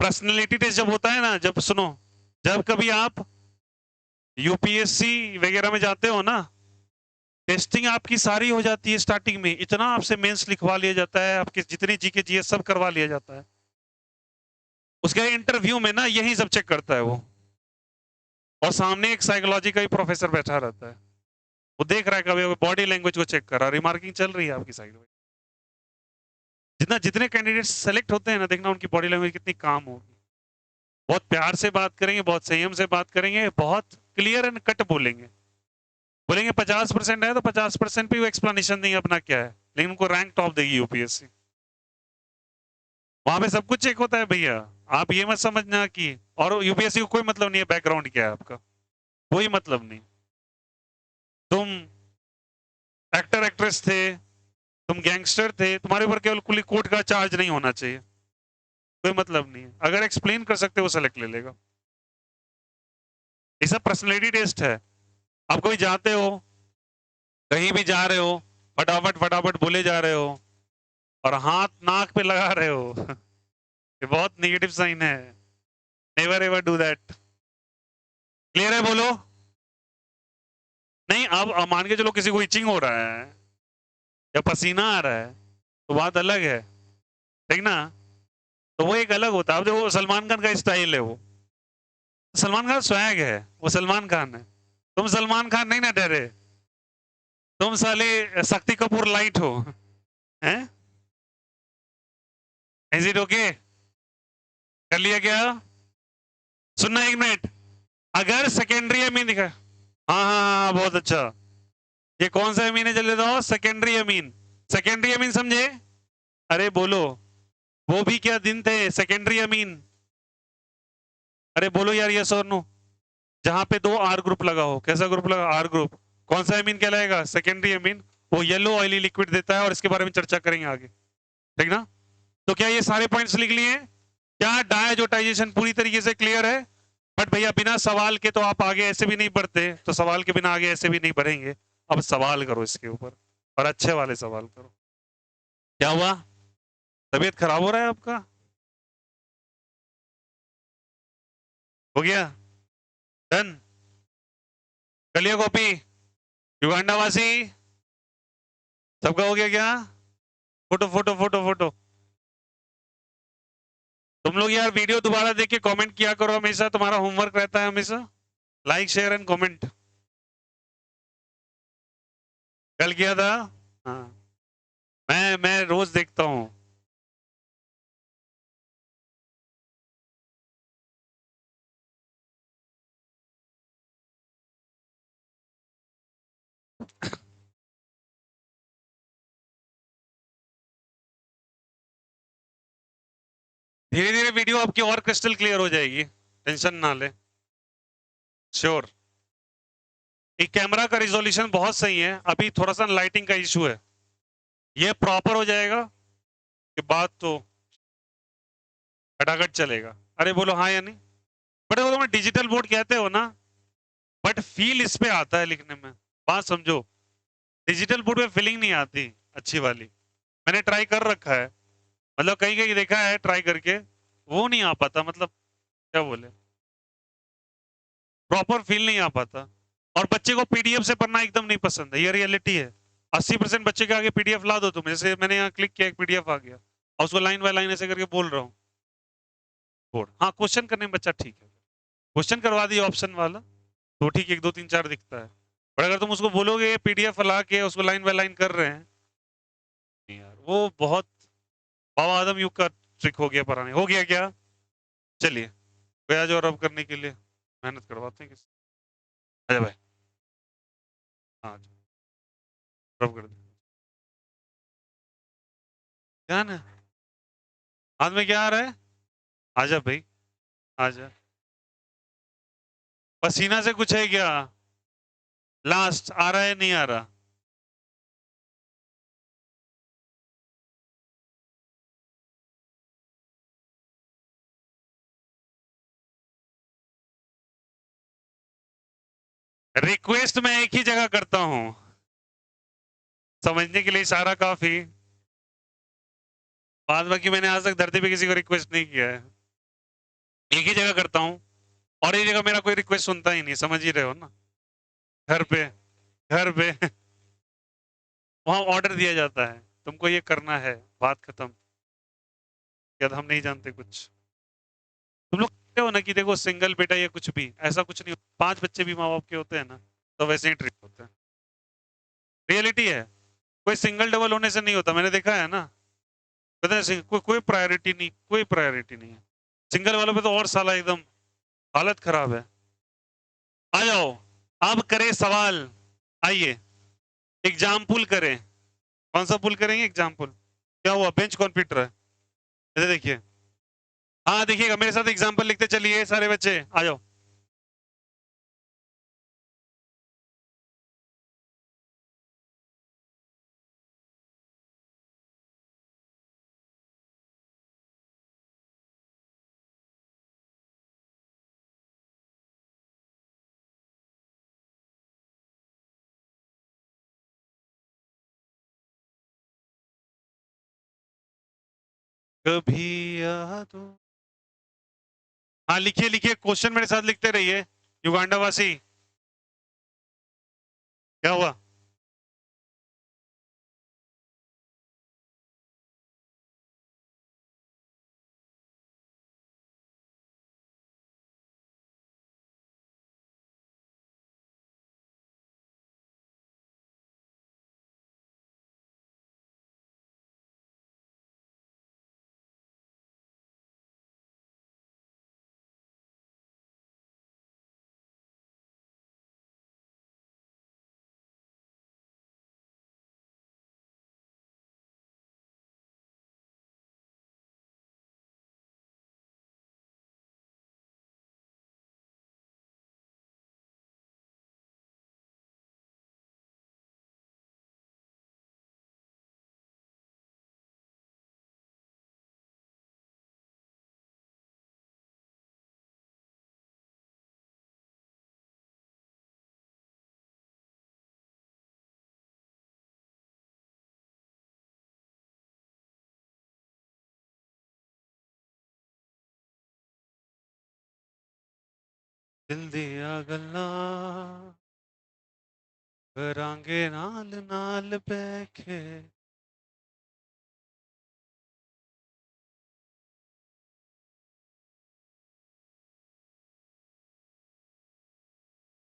पर्सनैलिटी टेस्ट जब होता है ना, जब सुनो, जब कभी आप यूपीएससी वगैरह में जाते हो ना, टेस्टिंग आपकी सारी हो जाती है स्टार्टिंग में, इतना आपसे मेंस लिखवा लिया जाता है, आपके जितने जीके जीएस सब करवा लिया जाता है, उसके इंटरव्यू में ना यही सब चेक करता है वो, और सामने एक साइकोलॉजी का ही प्रोफेसर बैठा रहता है, वो देख रहा है कभी बॉडी लैंग्वेज को चेक कर रहा है, रिमार्किंग चल रही है आपकी साइड में। जितना जितने कैंडिडेट सेलेक्ट होते हैं ना, देखना उनकी बॉडी लैंग्वेज कितनी काम होगी। बहुत प्यार से बात करेंगे, बहुत संयम से बात करेंगे, बहुत क्लियर एंड कट बोलेंगे। बोलेंगे 50% है तो 50% पे वो एक्सप्लेनेशन देंगे अपना क्या है, लेकिन उनको रैंक टॉप देगी यूपीएससी। वहां पे सब कुछ चेक होता है भैया, आप ये मत समझना कि, और यूपीएससी को कोई मतलब नहीं है बैकग्राउंड क्या है आपका, कोई मतलब नहीं। तुम एक्टर एक्ट्रेस थे, तुम गैंगस्टर थे, तुम्हारे ऊपर केवल कुली कोर्ट का चार्ज नहीं होना चाहिए, कोई मतलब नहीं है, अगर एक्सप्लेन कर सकते वो सेलेक्ट ले लेगा। ये सब पर्सनैलिटी टेस्ट है। आप कोई जाते हो, कहीं भी जा रहे हो, फटाफट फटाफट बोले जा रहे हो और हाथ नाक पे लगा रहे हो ये बहुत नेगेटिव साइन है। Never ever do that. Clear है बोलो? नहीं, अब मान के चलो किसी को इचिंग हो रहा है या पसीना आ रहा है तो बात अलग है, ठीक ना? तो वो एक अलग होता है। अब देखो सलमान खान का स्टाइल है वो, सलमान खान स्वैग है, वो सलमान खान है। तुम सलमान खान नहीं ना ठहरे, तुम साले शक्ति कपूर लाइट हो, हैं? Is it okay? कर लिया क्या? सुनना एक मिनट, अगर सेकेंडरी अमीन दिखा, हाँ हाँ हाँ हाँ, बहुत अच्छा। ये कौन सा अमीन है जल्दी बताओ? Secondary amine. सेकेंडरी अमीन समझे? अरे बोलो, वो भी क्या दिन थे सेकेंडरी अमीन? अरे बोलो यार, यस और नो। जहां पे दो आर ग्रुप लगा हो, कैसा ग्रुप लगा? R group. कौन सा अमीन कहलाएगा? Secondary amine. वो येलो ऑयली लिक्विड देता है, और इसके बारे में चर्चा करेंगे आगे, ठीक ना? तो क्या ये सारे पॉइंट्स लिख लिए? क्या डायजोटाइजेशन पूरी तरीके से क्लियर है? बट भैया बिना सवाल के तो आप आगे ऐसे भी नहीं बढ़ते, तो सवाल के बिना आगे ऐसे भी नहीं बढ़ेंगे। अब सवाल करो इसके ऊपर, और अच्छे वाले सवाल करो। क्या हुआ, तबीयत खराब हो रहा है आपका? हो गया? डन? कर लिया कॉपी? युगांडा वासी सबका हो गया क्या? Photo photo photo photo. तुम लोग यार वीडियो दोबारा देख के कमेंट किया करो, हमेशा तुम्हारा होमवर्क रहता है हमेशा, लाइक शेयर एंड कमेंट। कल किया था? हाँ, मैं रोज देखता हूँ। धीरे धीरे वीडियो आपकी और क्रिस्टल क्लियर हो जाएगी, टेंशन ना ले। श्योर। ये कैमरा का रिजोल्यूशन बहुत सही है, अभी थोड़ा सा लाइटिंग का इशू है, ये प्रॉपर हो जाएगा कि बात तो खटाखट चलेगा। अरे बोलो हाँ या नहीं? बट वो तुम डिजिटल बोर्ड कहते हो ना, बट फील इस पे आता है लिखने में, बात समझो। डिजिटल बोर्ड में फीलिंग नहीं आती अच्छी वाली, मैंने ट्राई कर रखा है, मतलब कहीं कहीं देखा है ट्राई करके, वो नहीं आ पाता, मतलब क्या बोले, प्रॉपर फील नहीं आ पाता। और बच्चे को पीडीएफ से पढ़ना एकदम नहीं पसंद है, ये रियलिटी है। 80% बच्चे के आगे पीडीएफ ला दो तुम, जैसे मैंने यहाँ क्लिक किया एक पीडीएफ आ गया और उसको लाइन बाय लाइन ऐसे करके बोल रहा हूँ बोर्ड। हाँ क्वेश्चन करने में बच्चा ठीक है, क्वेश्चन करवा दिया ऑप्शन वाला तो ठीक है, 1 2 3 4 दिखता है। पर अगर तुम उसको बोलोगे पीडीएफ ला के उसको लाइन बाय लाइन कर रहे हैं, नहीं यार वो बहुत बाबा आदम युग का ट्रिक हो गया पढ़ाने। हो गया क्या? चलिए गया जो रब करने के लिए मेहनत करवाते हैं किसी। अजय भाई हाँ रब कर दे। क्या ना हाथ में क्या आ रहा है? आजा भाई आजा। पसीना से कुछ है क्या? लास्ट आ रहा है नहीं आ रहा? रिक्वेस्ट मैं एक ही जगह करता हूं, समझने के लिए इशारा काफी। बाद बाकी मैंने आज तक धरती पे किसी को रिक्वेस्ट नहीं किया है, एक ही जगह करता हूं। और ये जगह मेरा कोई रिक्वेस्ट सुनता ही नहीं, समझ ही रहे हो ना। घर पे, घर पे वहां ऑर्डर दिया जाता है तुमको ये करना है, बात खत्म। याद हम नहीं जानते कुछ। तुम लोग कहते हो ना कि देखो सिंगल बेटा या कुछ भी, ऐसा कुछ नहीं। 5 बच्चे भी माँ बाप के होते हैं ना, तो वैसे ही ट्रीट होते हैं, रियलिटी है। कोई सिंगल डबल होने से नहीं होता, मैंने देखा है ना। पता है कोई प्रायोरिटी नहीं, कोई प्रायोरिटी नहीं है। सिंगल वालों पे तो और साला एकदम हालत खराब है। आ जाओ अब करें सवाल, आइए एग्जाम्पल करें। कौन सा पुल करेंगे? एग्जाम्पल। क्या हुआ? बेंच कौन पीट रहा है? इधर देखिए। हाँ देखिएगा, मेरे साथ एग्जाम्पल लिखते चलिए सारे बच्चे, आ जाओ। कभी यादों। हाँ लिखिए लिखिए, क्वेश्चन मेरे साथ लिखते रहिए। युगांडा वासी क्या हुआ? दिल दिया गल्ला करांगे नाल नाल बैठे।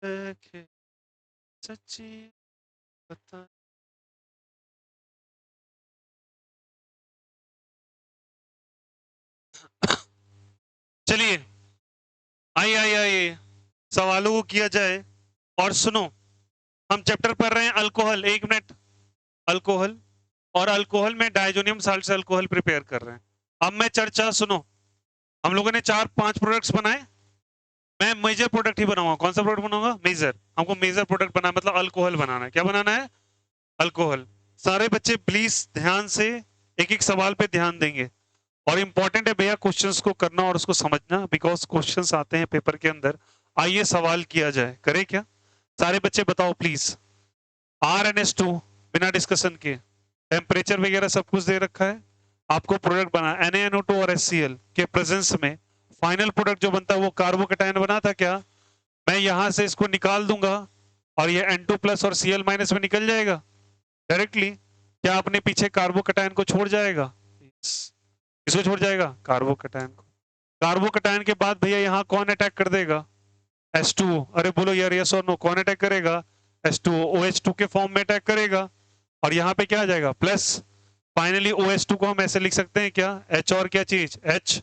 बैठे सच्ची बता। चलिए आइए आइए आइए, सवालों को किया जाए। और सुनो, हम चैप्टर पढ़ रहे हैं अल्कोहल, 1 मिनट। अल्कोहल, और अल्कोहल में डायजोनियम साल्ट से अल्कोहल प्रिपेयर कर रहे हैं। अब मैं चर्चा सुनो, हम लोगों ने 4-5 प्रोडक्ट्स बनाए, मैं मेजर प्रोडक्ट ही बनाऊंगा। कौन सा प्रोडक्ट बनाऊंगा? मेजर। हमको मेजर प्रोडक्ट बनाना मतलब अल्कोहल बनाना है। क्या बनाना है? अल्कोहल। सारे बच्चे प्लीज ध्यान से एक एक सवाल पे ध्यान देंगे, और इंपॉर्टेंट है भैया क्वेश्चंस को करना और उसको समझना, बिकॉज क्वेश्चंस आते हैं पेपर के अंदर। आइए सवाल किया जाए, करे क्या? सारे बच्चे बताओ प्लीज। RnH2 बिना डिस्कशन के, टेम्परेचर वगैरह सब कुछ दे रखा है, आपको प्रोडक्ट बना NaNO2 और HCl के प्रेजेंस में फाइनल प्रोडक्ट जो बनता है वो कार्बोकेटायन बना था क्या? मैं यहां से इसको निकाल दूंगा और ये N2 प्लस और Cl माइनस में निकल जाएगा डायरेक्टली। क्या अपने पीछे कार्बोकेटायन को छोड़ जाएगा? किसको छोड़ जाएगा? कार्बोकेटायन को। कार्बोकेटायन के बाद भैया यहाँ कौन अटैक कर देगा? H2O। अरे बोलो यार यस और नो, कौन अटैक करेगा? H2O OH2 के फॉर्म में अटैक करेगा, और यहाँ पे क्या आ जाएगा? प्लस। फाइनली OH2 को हम ऐसे लिख सकते हैं क्या? H और क्या चीज? H।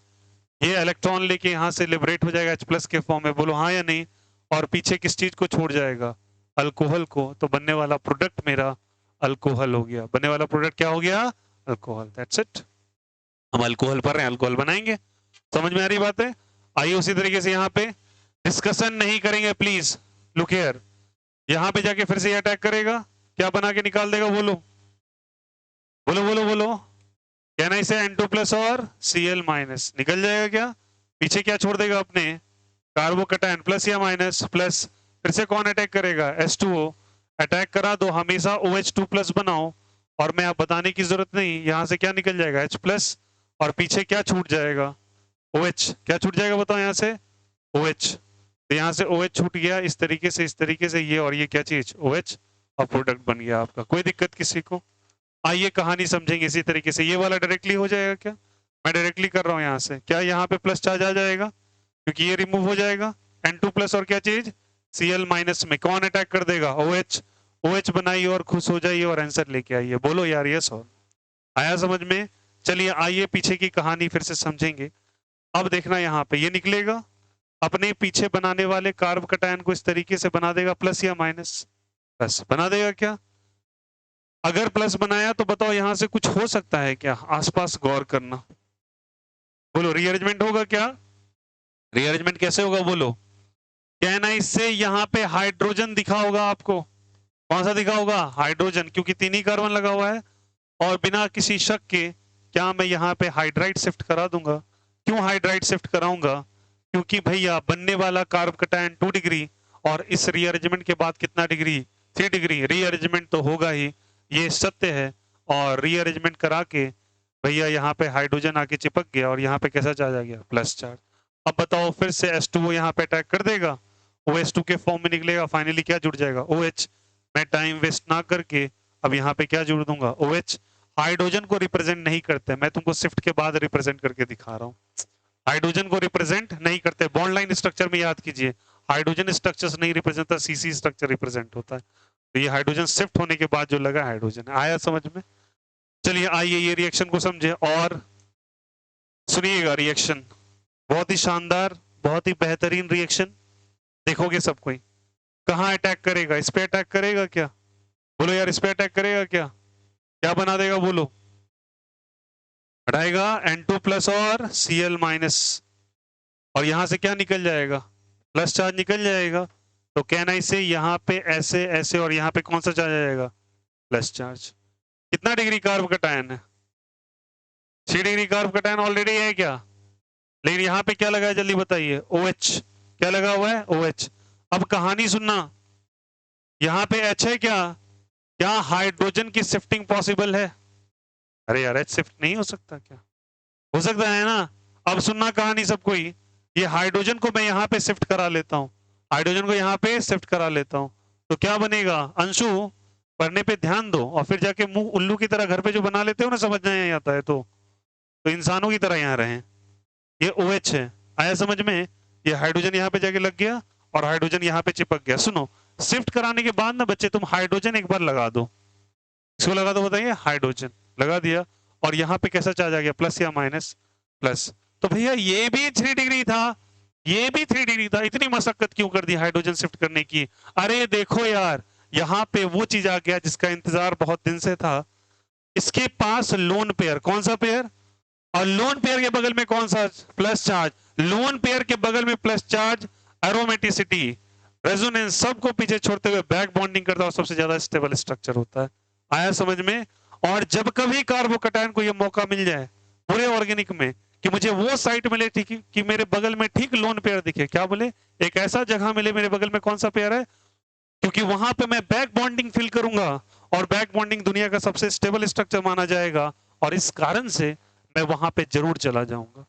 ये इलेक्ट्रॉन लेके यहाँ से लिबरेट हो जाएगा H प्लस के फॉर्म में, बोलो हाँ या नहीं। और पीछे किस चीज को छोड़ जाएगा? अल्कोहल को। तो बनने वाला प्रोडक्ट मेरा अल्कोहल हो गया। बनने वाला प्रोडक्ट क्या हो गया? अल्कोहल। That's it. हम अल्कोहल पर रहे हैं, अल्कोहल बनाएंगे। समझ में आ रही बात है? आइए उसी तरीके से यहाँ पे डिस्कशन नहीं करेंगे प्लीज। लुक हियर, यहाँ पे जाके फिर से अटैक करेगा, क्या बना के निकाल देगा? बोलो बोलो बोलो बोलो। कहना इसे N2 प्लस और Cl माइनस निकल जाएगा क्या? पीछे क्या छोड़ देगा अपने? कार्बोकेटायन प्लस या माइनस? प्लस। फिर से कौन अटैक करेगा? H2O। अटैक करा दो, हमेशा OH2 प्लस बनाओ, और मैं आप बताने की जरूरत नहीं, यहां से क्या निकल जाएगा? H प्लस, और पीछे क्या छूट जाएगा? OH। क्या छूट जाएगा बताओ यहाँ से? OH। तो यहाँ से OH छूट गया, इस तरीके से ये और ये क्या चीज? OH, और प्रोडक्ट बन गया आपका। कोई दिक्कत किसी को? आइए कहानी समझेंगे इसी तरीके से। ये वाला डायरेक्टली हो जाएगा क्या? मैं डायरेक्टली कर रहा हूँ यहाँ से, क्या यहाँ पे प्लस चार्ज आ जाएगा? क्योंकि ये रिमूव हो जाएगा। N2 प्लस और क्या चीज? Cl माइनस में कौन अटैक कर देगा? OH। OH बनाइए और खुश हो जाइए और आंसर लेके आइए। बोलो यार यस और। आया समझ में? चलिए आइए पीछे की कहानी फिर से समझेंगे। अब देखना यहाँ पे ये निकलेगा, अपने पीछे बनाने वाले कार्बोकेटायन को इस तरीके से बना देगा, प्लस या माइनस? प्लस बना देगा क्या? अगर प्लस बनाया तो बताओ यहां से कुछ हो सकता है क्या? आसपास गौर करना, बोलो रीअरेंजमेंट होगा क्या? रीअरेंजमेंट कैसे होगा बोलो? कहना इससे यहाँ पे हाइड्रोजन दिखा होगा आपको। कौन सा दिखा होगा? हाइड्रोजन, क्योंकि 3 ही कार्बन लगा हुआ है। और बिना किसी शक के क्या मैं यहाँ पे हाइड्राइड शिफ्ट करा दूंगा? क्यों हाइड्राइड शिफ्ट कराऊंगा? क्योंकि भैया बनने वाला कार्बोकेटायन 2 डिग्री, और इस रीअरेंजमेंट के बाद कितना डिग्री? 3 डिग्री। रीअरेंजमेंट तो होगा ही, ये सत्य है। और रीअरेंजमेंट करा के भैया यहाँ पे हाइड्रोजन आके चिपक गया, और यहाँ पे कैसा चार्ज आ गया? Plus charge. अब बताओ फिर से H2O यहाँ पे अटैक कर देगा, OH2 के फॉर्म में निकलेगा, फाइनली क्या जुड़ जाएगा? OH। मैं टाइम वेस्ट ना करके अब यहाँ पे क्या जुड़ दूंगा? OH। हाइड्रोजन को रिप्रेजेंट नहीं करते, मैं तुमको शिफ्ट के बाद रिप्रेजेंट करके दिखा रहा हूँ। हाइड्रोजन को रिप्रेजेंट नहीं करते, बॉन्ड लाइन स्ट्रक्चर में याद कीजिए, हाइड्रोजन स्ट्रक्चर नहीं रिप्रेजेंट होता, CC स्ट्रक्चर रिप्रेजेंट होता है। तो ये हाइड्रोजन शिफ्ट होने के बाद जो लगा हाइड्रोजन। आया समझ में? चलिए आइए ये रिएक्शन को समझे और सुनिएगा। रिएक्शन बहुत ही शानदार, बहुत ही बेहतरीन रिएक्शन। देखोगे सब कोई। कहाँ अटैक करेगा? इस पे अटैक करेगा क्या? बोलो यार इस पे अटैक करेगा क्या? क्या बना देगा बोलो? हटाएगा N2 प्लस और Cl माइनस, और यहां से क्या निकल जाएगा? प्लस चार्ज निकल जाएगा। तो कहना इसे यहाँ पे ऐसे ऐसे, और यहाँ पे कौन सा चार्ज आ जाएगा? Plus charge. कितना डिग्री कार्बोकेटायन है? 6 डिग्री कार्बोकेटायन ऑलरेडी है क्या? लेकिन यहाँ पे क्या लगा है जल्दी बताइए? OH। क्या लगा हुआ है? OH। अब कहानी सुनना, यहाँ पे H है क्या? क्या हाइड्रोजन की शिफ्टिंग पॉसिबल है? अरे यार H शिफ्ट नहीं हो सकता क्या? हो सकता है ना। अब सुनना कहानी सब कोई, ये हाइड्रोजन को मैं यहाँ पे शिफ्ट करा लेता हूँ, हाइड्रोजन को यहाँ पे शिफ्ट करा लेता हूँ, तो क्या बनेगा? अंशु पढ़ने पे ध्यान दो, और फिर जाके मुंह उल्लू की तरह घर पे जो बना लेते हो ना, समझ नहीं आता है तो इंसानों की तरह यहाँ रहे। ये OH है, आया समझ में? ये हाइड्रोजन यहाँ पे जाके लग गया, और हाइड्रोजन यहाँ पे चिपक गया। सुनो, शिफ्ट कराने के बाद ना बच्चे तुम हाइड्रोजन एक बार लगा दो। इसको लगा दो, बताइए। हाइड्रोजन लगा दिया, और यहाँ पे कैसा चार्ज आ गया? प्लस या माइनस? प्लस। तो भैया ये भी 3 डिग्री था, ये भी 3 डिग्री था, इतनी मशक्कत क्यों कर दी हाइड्रोजन शिफ्ट करने की? अरे देखो यार, यहाँ पे वो चीज आ गया जिसका इंतजार बहुत दिन से था। इसके पास लोन पेयर, कौन सा पेयर? और लोन पेयर के बगल में कौन सा प्लस चार्ज, लोन पेयर के बगल में प्लस चार्ज, एरोमेटिसिटी, रेजोनेंस, सबको पीछे छोड़ते हुए बैक बॉन्डिंग करता है, सबसे ज्यादा स्टेबल स्ट्रक्चर होता है। आया समझ में? और जब कभी कार्बोकैटायन को ये मौका मिल जाए पूरे ऑर्गेनिक में कि मुझे वो साइट मिले ठीक कि मेरे बगल में ठीक लोन पेयर दिखे, क्या बोले, एक ऐसा जगह मिले मेरे बगल में कौन सा पेयर है, क्योंकि वहां पे मैं बैक बॉन्डिंग फील करूंगा, और बैक बॉन्डिंग दुनिया का सबसे स्टेबल स्ट्रक्चर माना जाएगा, और इस कारण से मैं वहां पे जरूर चला जाऊंगा।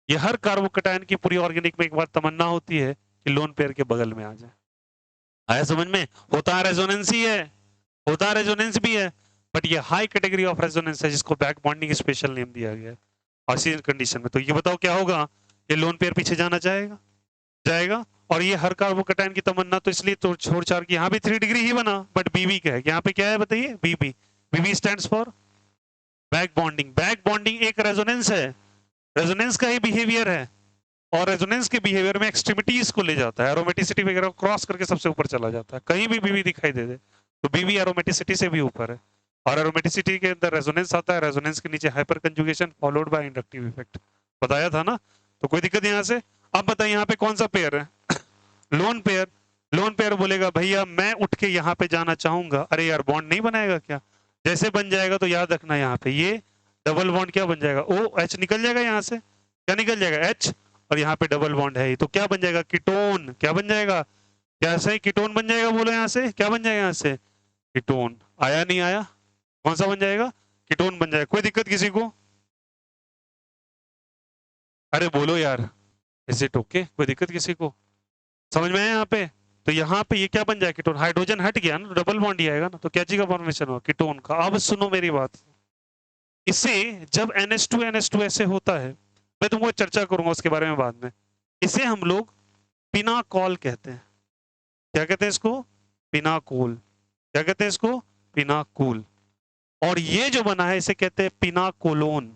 ये हर कार्बोकैटायन की पूरी ऑर्गेनिक में एक बार तमन्ना होती है कि लोन पेयर के बगल में आ जाए। आया समझ में? होता रेजोनेंस ही है, होता रेजोनेंस भी है, बट ये हाई कैटेगरी ऑफ रेजोनेंस है जिसको बैक बॉन्डिंग स्पेशल नेम दिया गया है। और इसी कंडीशन में तो ये बताओ क्या होगा, ये लोन पेयर पीछे जाना चाहेगा, जाएगा। और ये हर कार्बोकैटायन की तमन्ना, तो इसलिए तो छोड़ छाड़ के यहाँ भी 3 डिग्री ही बना, बट बीबी क्या है, यहाँ पे क्या है बताइए, BB. BB stands for back bonding. Back bonding एक रेजोनेंस है, रेजोनेंस का ही बिहेवियर है, और रेजोनेंस के बिहेवियर में एक्सट्रीमिटीज को ले जाता है, एरोमेटिसिटी वगैरह क्रॉस करके सबसे ऊपर चला जाता है। कहीं भी बीबी दिखाई दे दे तो बीबी एरोमेटिसिटी से भी ऊपर है, और एरोमेटिसिटी के अंदर रेजोनेंस आता है, रेजोनेंस के नीचे hyper conjugation followed by inductive effect. बताया था ना? तो कोई दिक्कत यहाँ से? अब बताइए यहाँ पे कौन सा पेयर है? Lone pair. लोन पेयर बोलेगा भैया मैं उठ के यहाँ पे जाना चाहूंगा, अरे यार बॉन्ड नहीं बनाएगा क्या? जैसे बन जाएगा तो याद रखना, यहाँ पे ये डबल बॉन्ड क्या बन जाएगा, ओ एच निकल जाएगा यहाँ से, क्या निकल जाएगा, एच, और यहाँ पे डबल बॉन्ड है तो क्या बन जाएगा, कीटोन। क्या बन जाएगा, क्या सही कीटोन बन जाएगा, बोलो यहाँ से क्या बन जाएगा, यहाँ से कीटोन। आया नहीं आया? कौन सा बन जाएगा, कीटोन बन जाएगा। कोई दिक्कत किसी को? अरे बोलो यार, इज इट ओके? कोई दिक्कत किसी को? समझ में आया यहाँ पे? तो यहाँ पे ये क्या बन जाएगा, कीटोन, हाइड्रोजन हट गया ना, डबल बॉन्ड ही आएगा ना, तो क्या चीज का फॉर्मेशन हुआ, कीटोन का। अब सुनो मेरी बात, इसे जब NH2 ऐसे होता है, मैं तुमको चर्चा करूंगा उसके बारे में बाद में, इसे हम लोग पिनाकोल कहते हैं। क्या कहते हैं इसको, पिनाकोल। क्या कहते हैं इसको, पिनाकोल। और ये जो बना है इसे कहते हैं पिनाकोलोन।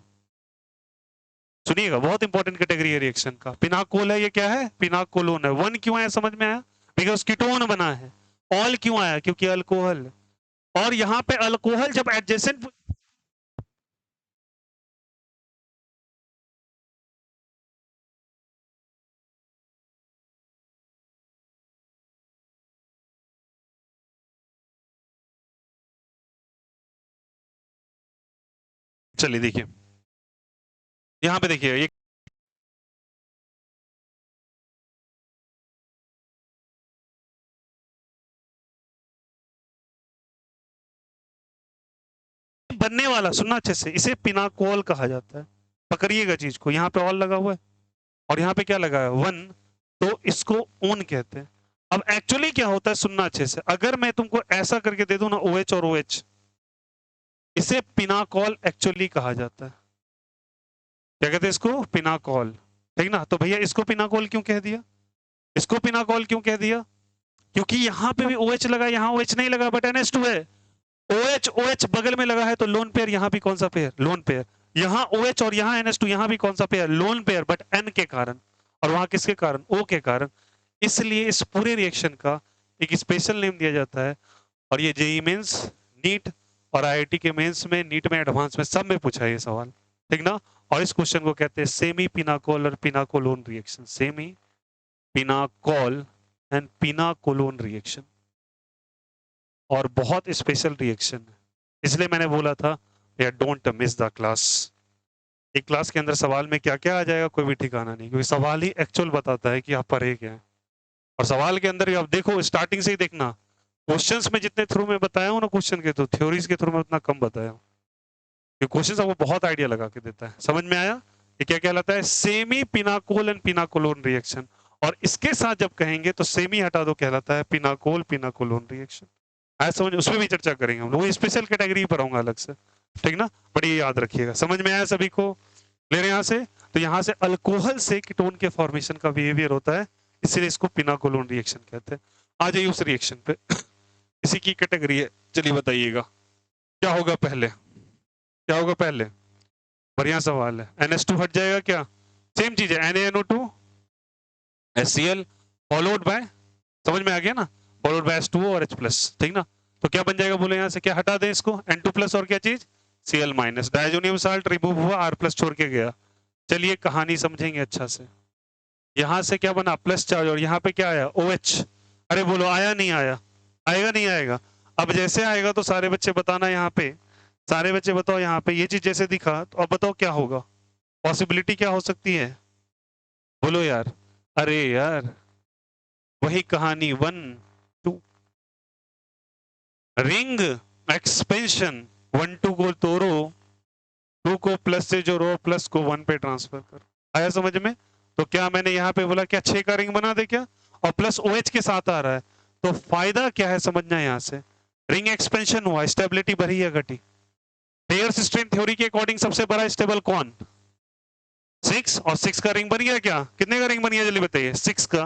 सुनिएगा, बहुत इंपॉर्टेंट कैटेगरी है रिएक्शन का। पिनाकोल है, ये क्या है, पिनाकोलोन है। वन क्यों आया समझ में आया, बिकॉज कीटोन बना है। ऑल क्यों आया, क्योंकि अल्कोहल। और यहाँ पे अल्कोहल जब एडजेसेंट, चलिए देखिए यहाँ पे देखिए, ये बनने वाला, सुनना अच्छे से, इसे पिनाकोल कहा जाता है। पकड़िएगा चीज को, यहाँ पे ऑल लगा हुआ है और यहाँ पे क्या लगा है, वन, तो इसको ओन कहते हैं। अब एक्चुअली क्या होता है, सुनना अच्छे से, अगर मैं तुमको ऐसा करके दे दूं ना, OH और OH, इसे पिनाकोल एक्चुअली कहा जाता है। क्या कहते हैं इसको, पिनाकोल। ठीक ना? तो भैया इसको पिनाकोल क्यों कह दिया, इसको पिनाकोल क्यों कह दिया, क्योंकि यहाँ पे भी OH लगा, यहाँ OH नहीं लगा, बट NH2 है। OH OH बगल में लगा है तो लोन पेयर, यहाँ भी कौन सा पेयर, लोन पेयर। यहाँ OH और यहाँ NH2, यहाँ भी कौन सा pair, lone pair, but N के कारण, और वहां किसके कारण, O के कारण। इसलिए इस पूरे रिएक्शन का एक स्पेशल नेम दिया जाता है। और ये जेई मेंस, नीट और IIT के मेंस में, नीट में, एडवांस में, सब में पूछा है ये सवाल। ठीक ना? और इस क्वेश्चन को कहते हैं सेमी पिनाकोल और pinacolone reaction. Semi pinacol and pinacolone reaction, और बहुत स्पेशल रिएक्शन है। इसलिए मैंने बोला था यार डोंट मिस द क्लास। एक क्लास के अंदर सवाल में क्या क्या आ जाएगा कोई भी ठिकाना नहीं, क्योंकि सवाल ही एक्चुअल बताता है कि आप पढ़े क्या है। और सवाल के अंदर भी आप देखो, स्टार्टिंग से ही देखना, क्वेश्चंस में जितने थ्रू में बताया हूँ ना, क्वेश्चन के तो थ्योरीज के थ्रू में उतना कम बताया हूँ। क्वेश्चन आपको बहुत आइडिया लगा के देता है। समझ में आया? ये क्या कहलाता है, semi pinacol and pinacolone reaction. और इसके साथ जब कहेंगे तो सेमी हटा दो, कहलाता है पिनाकोल पिनाकोलोन रिएक्शन। आज समझ, उसमें भी चर्चा करेंगे हम लोग, वो स्पेशल कैटेगरी पर आऊंगा अलग से। ठीक ना? बट ये याद रखिएगा। समझ में आया सभी को? ले रहे यहाँ से, तो यहाँ से अल्कोहल से कीटोन के फॉर्मेशन का बिहेवियर होता है, इसलिए इसको पिनाकोलोन रिएक्शन कहते हैं। आ जाइए उस रिएक्शन पे, इसी की कैटेगरी है। चलिए बताइएगा क्या होगा पहले, क्या होगा पहले, बढ़िया सवाल है। NH2 हट जाएगा क्या, सेम चीज है, NaNO2 HCl फॉलोड बाय, समझ में आ गया ना, फॉलोड बाय H2O और H+। ठीक ना? तो क्या बन जाएगा बोले, यहाँ से क्या हटा दें इसको, N2+ और क्या चीज, Cl minus, diazonium salt remove हुआ, R प्लस छोड़ के गया। चलिए कहानी समझेंगे अच्छा से। यहां से क्या बना, प्लस चार्ज, और यहाँ पे क्या आया, OH। अरे बोलो आया नहीं आया, आएगा नहीं आएगा। अब जैसे आएगा तो सारे बच्चे बताना, यहाँ पे सारे बच्चे बताओ, यहाँ पे ये चीज जैसे दिखा तो अब बताओ क्या होगा, पॉसिबिलिटी क्या हो सकती है, बोलो यार। अरे यार वही कहानी, 1 2 रिंग एक्सपेंशन, 1 2 को तोड़ो, 2 को प्लस से जोड़ो, प्लस को 1 पे ट्रांसफर करो। आया समझ में? तो क्या मैंने यहाँ पे बोला क्या 6 का रिंग बना दे क्या, और प्लस OH के साथ आ रहा है, तो फायदा क्या है समझना। यहाँ से रिंग एक्सपेंशन हुआ, स्टेबिलिटी बढ़ी या घटी। पेयर्स स्ट्रेन थ्योरी के अकॉर्डिंग सबसे बड़ा स्टेबल कौन, 6, और 6 का रिंग बन गया क्या, कितने का रिंग बन गया जल्दी बताइए, 6 का।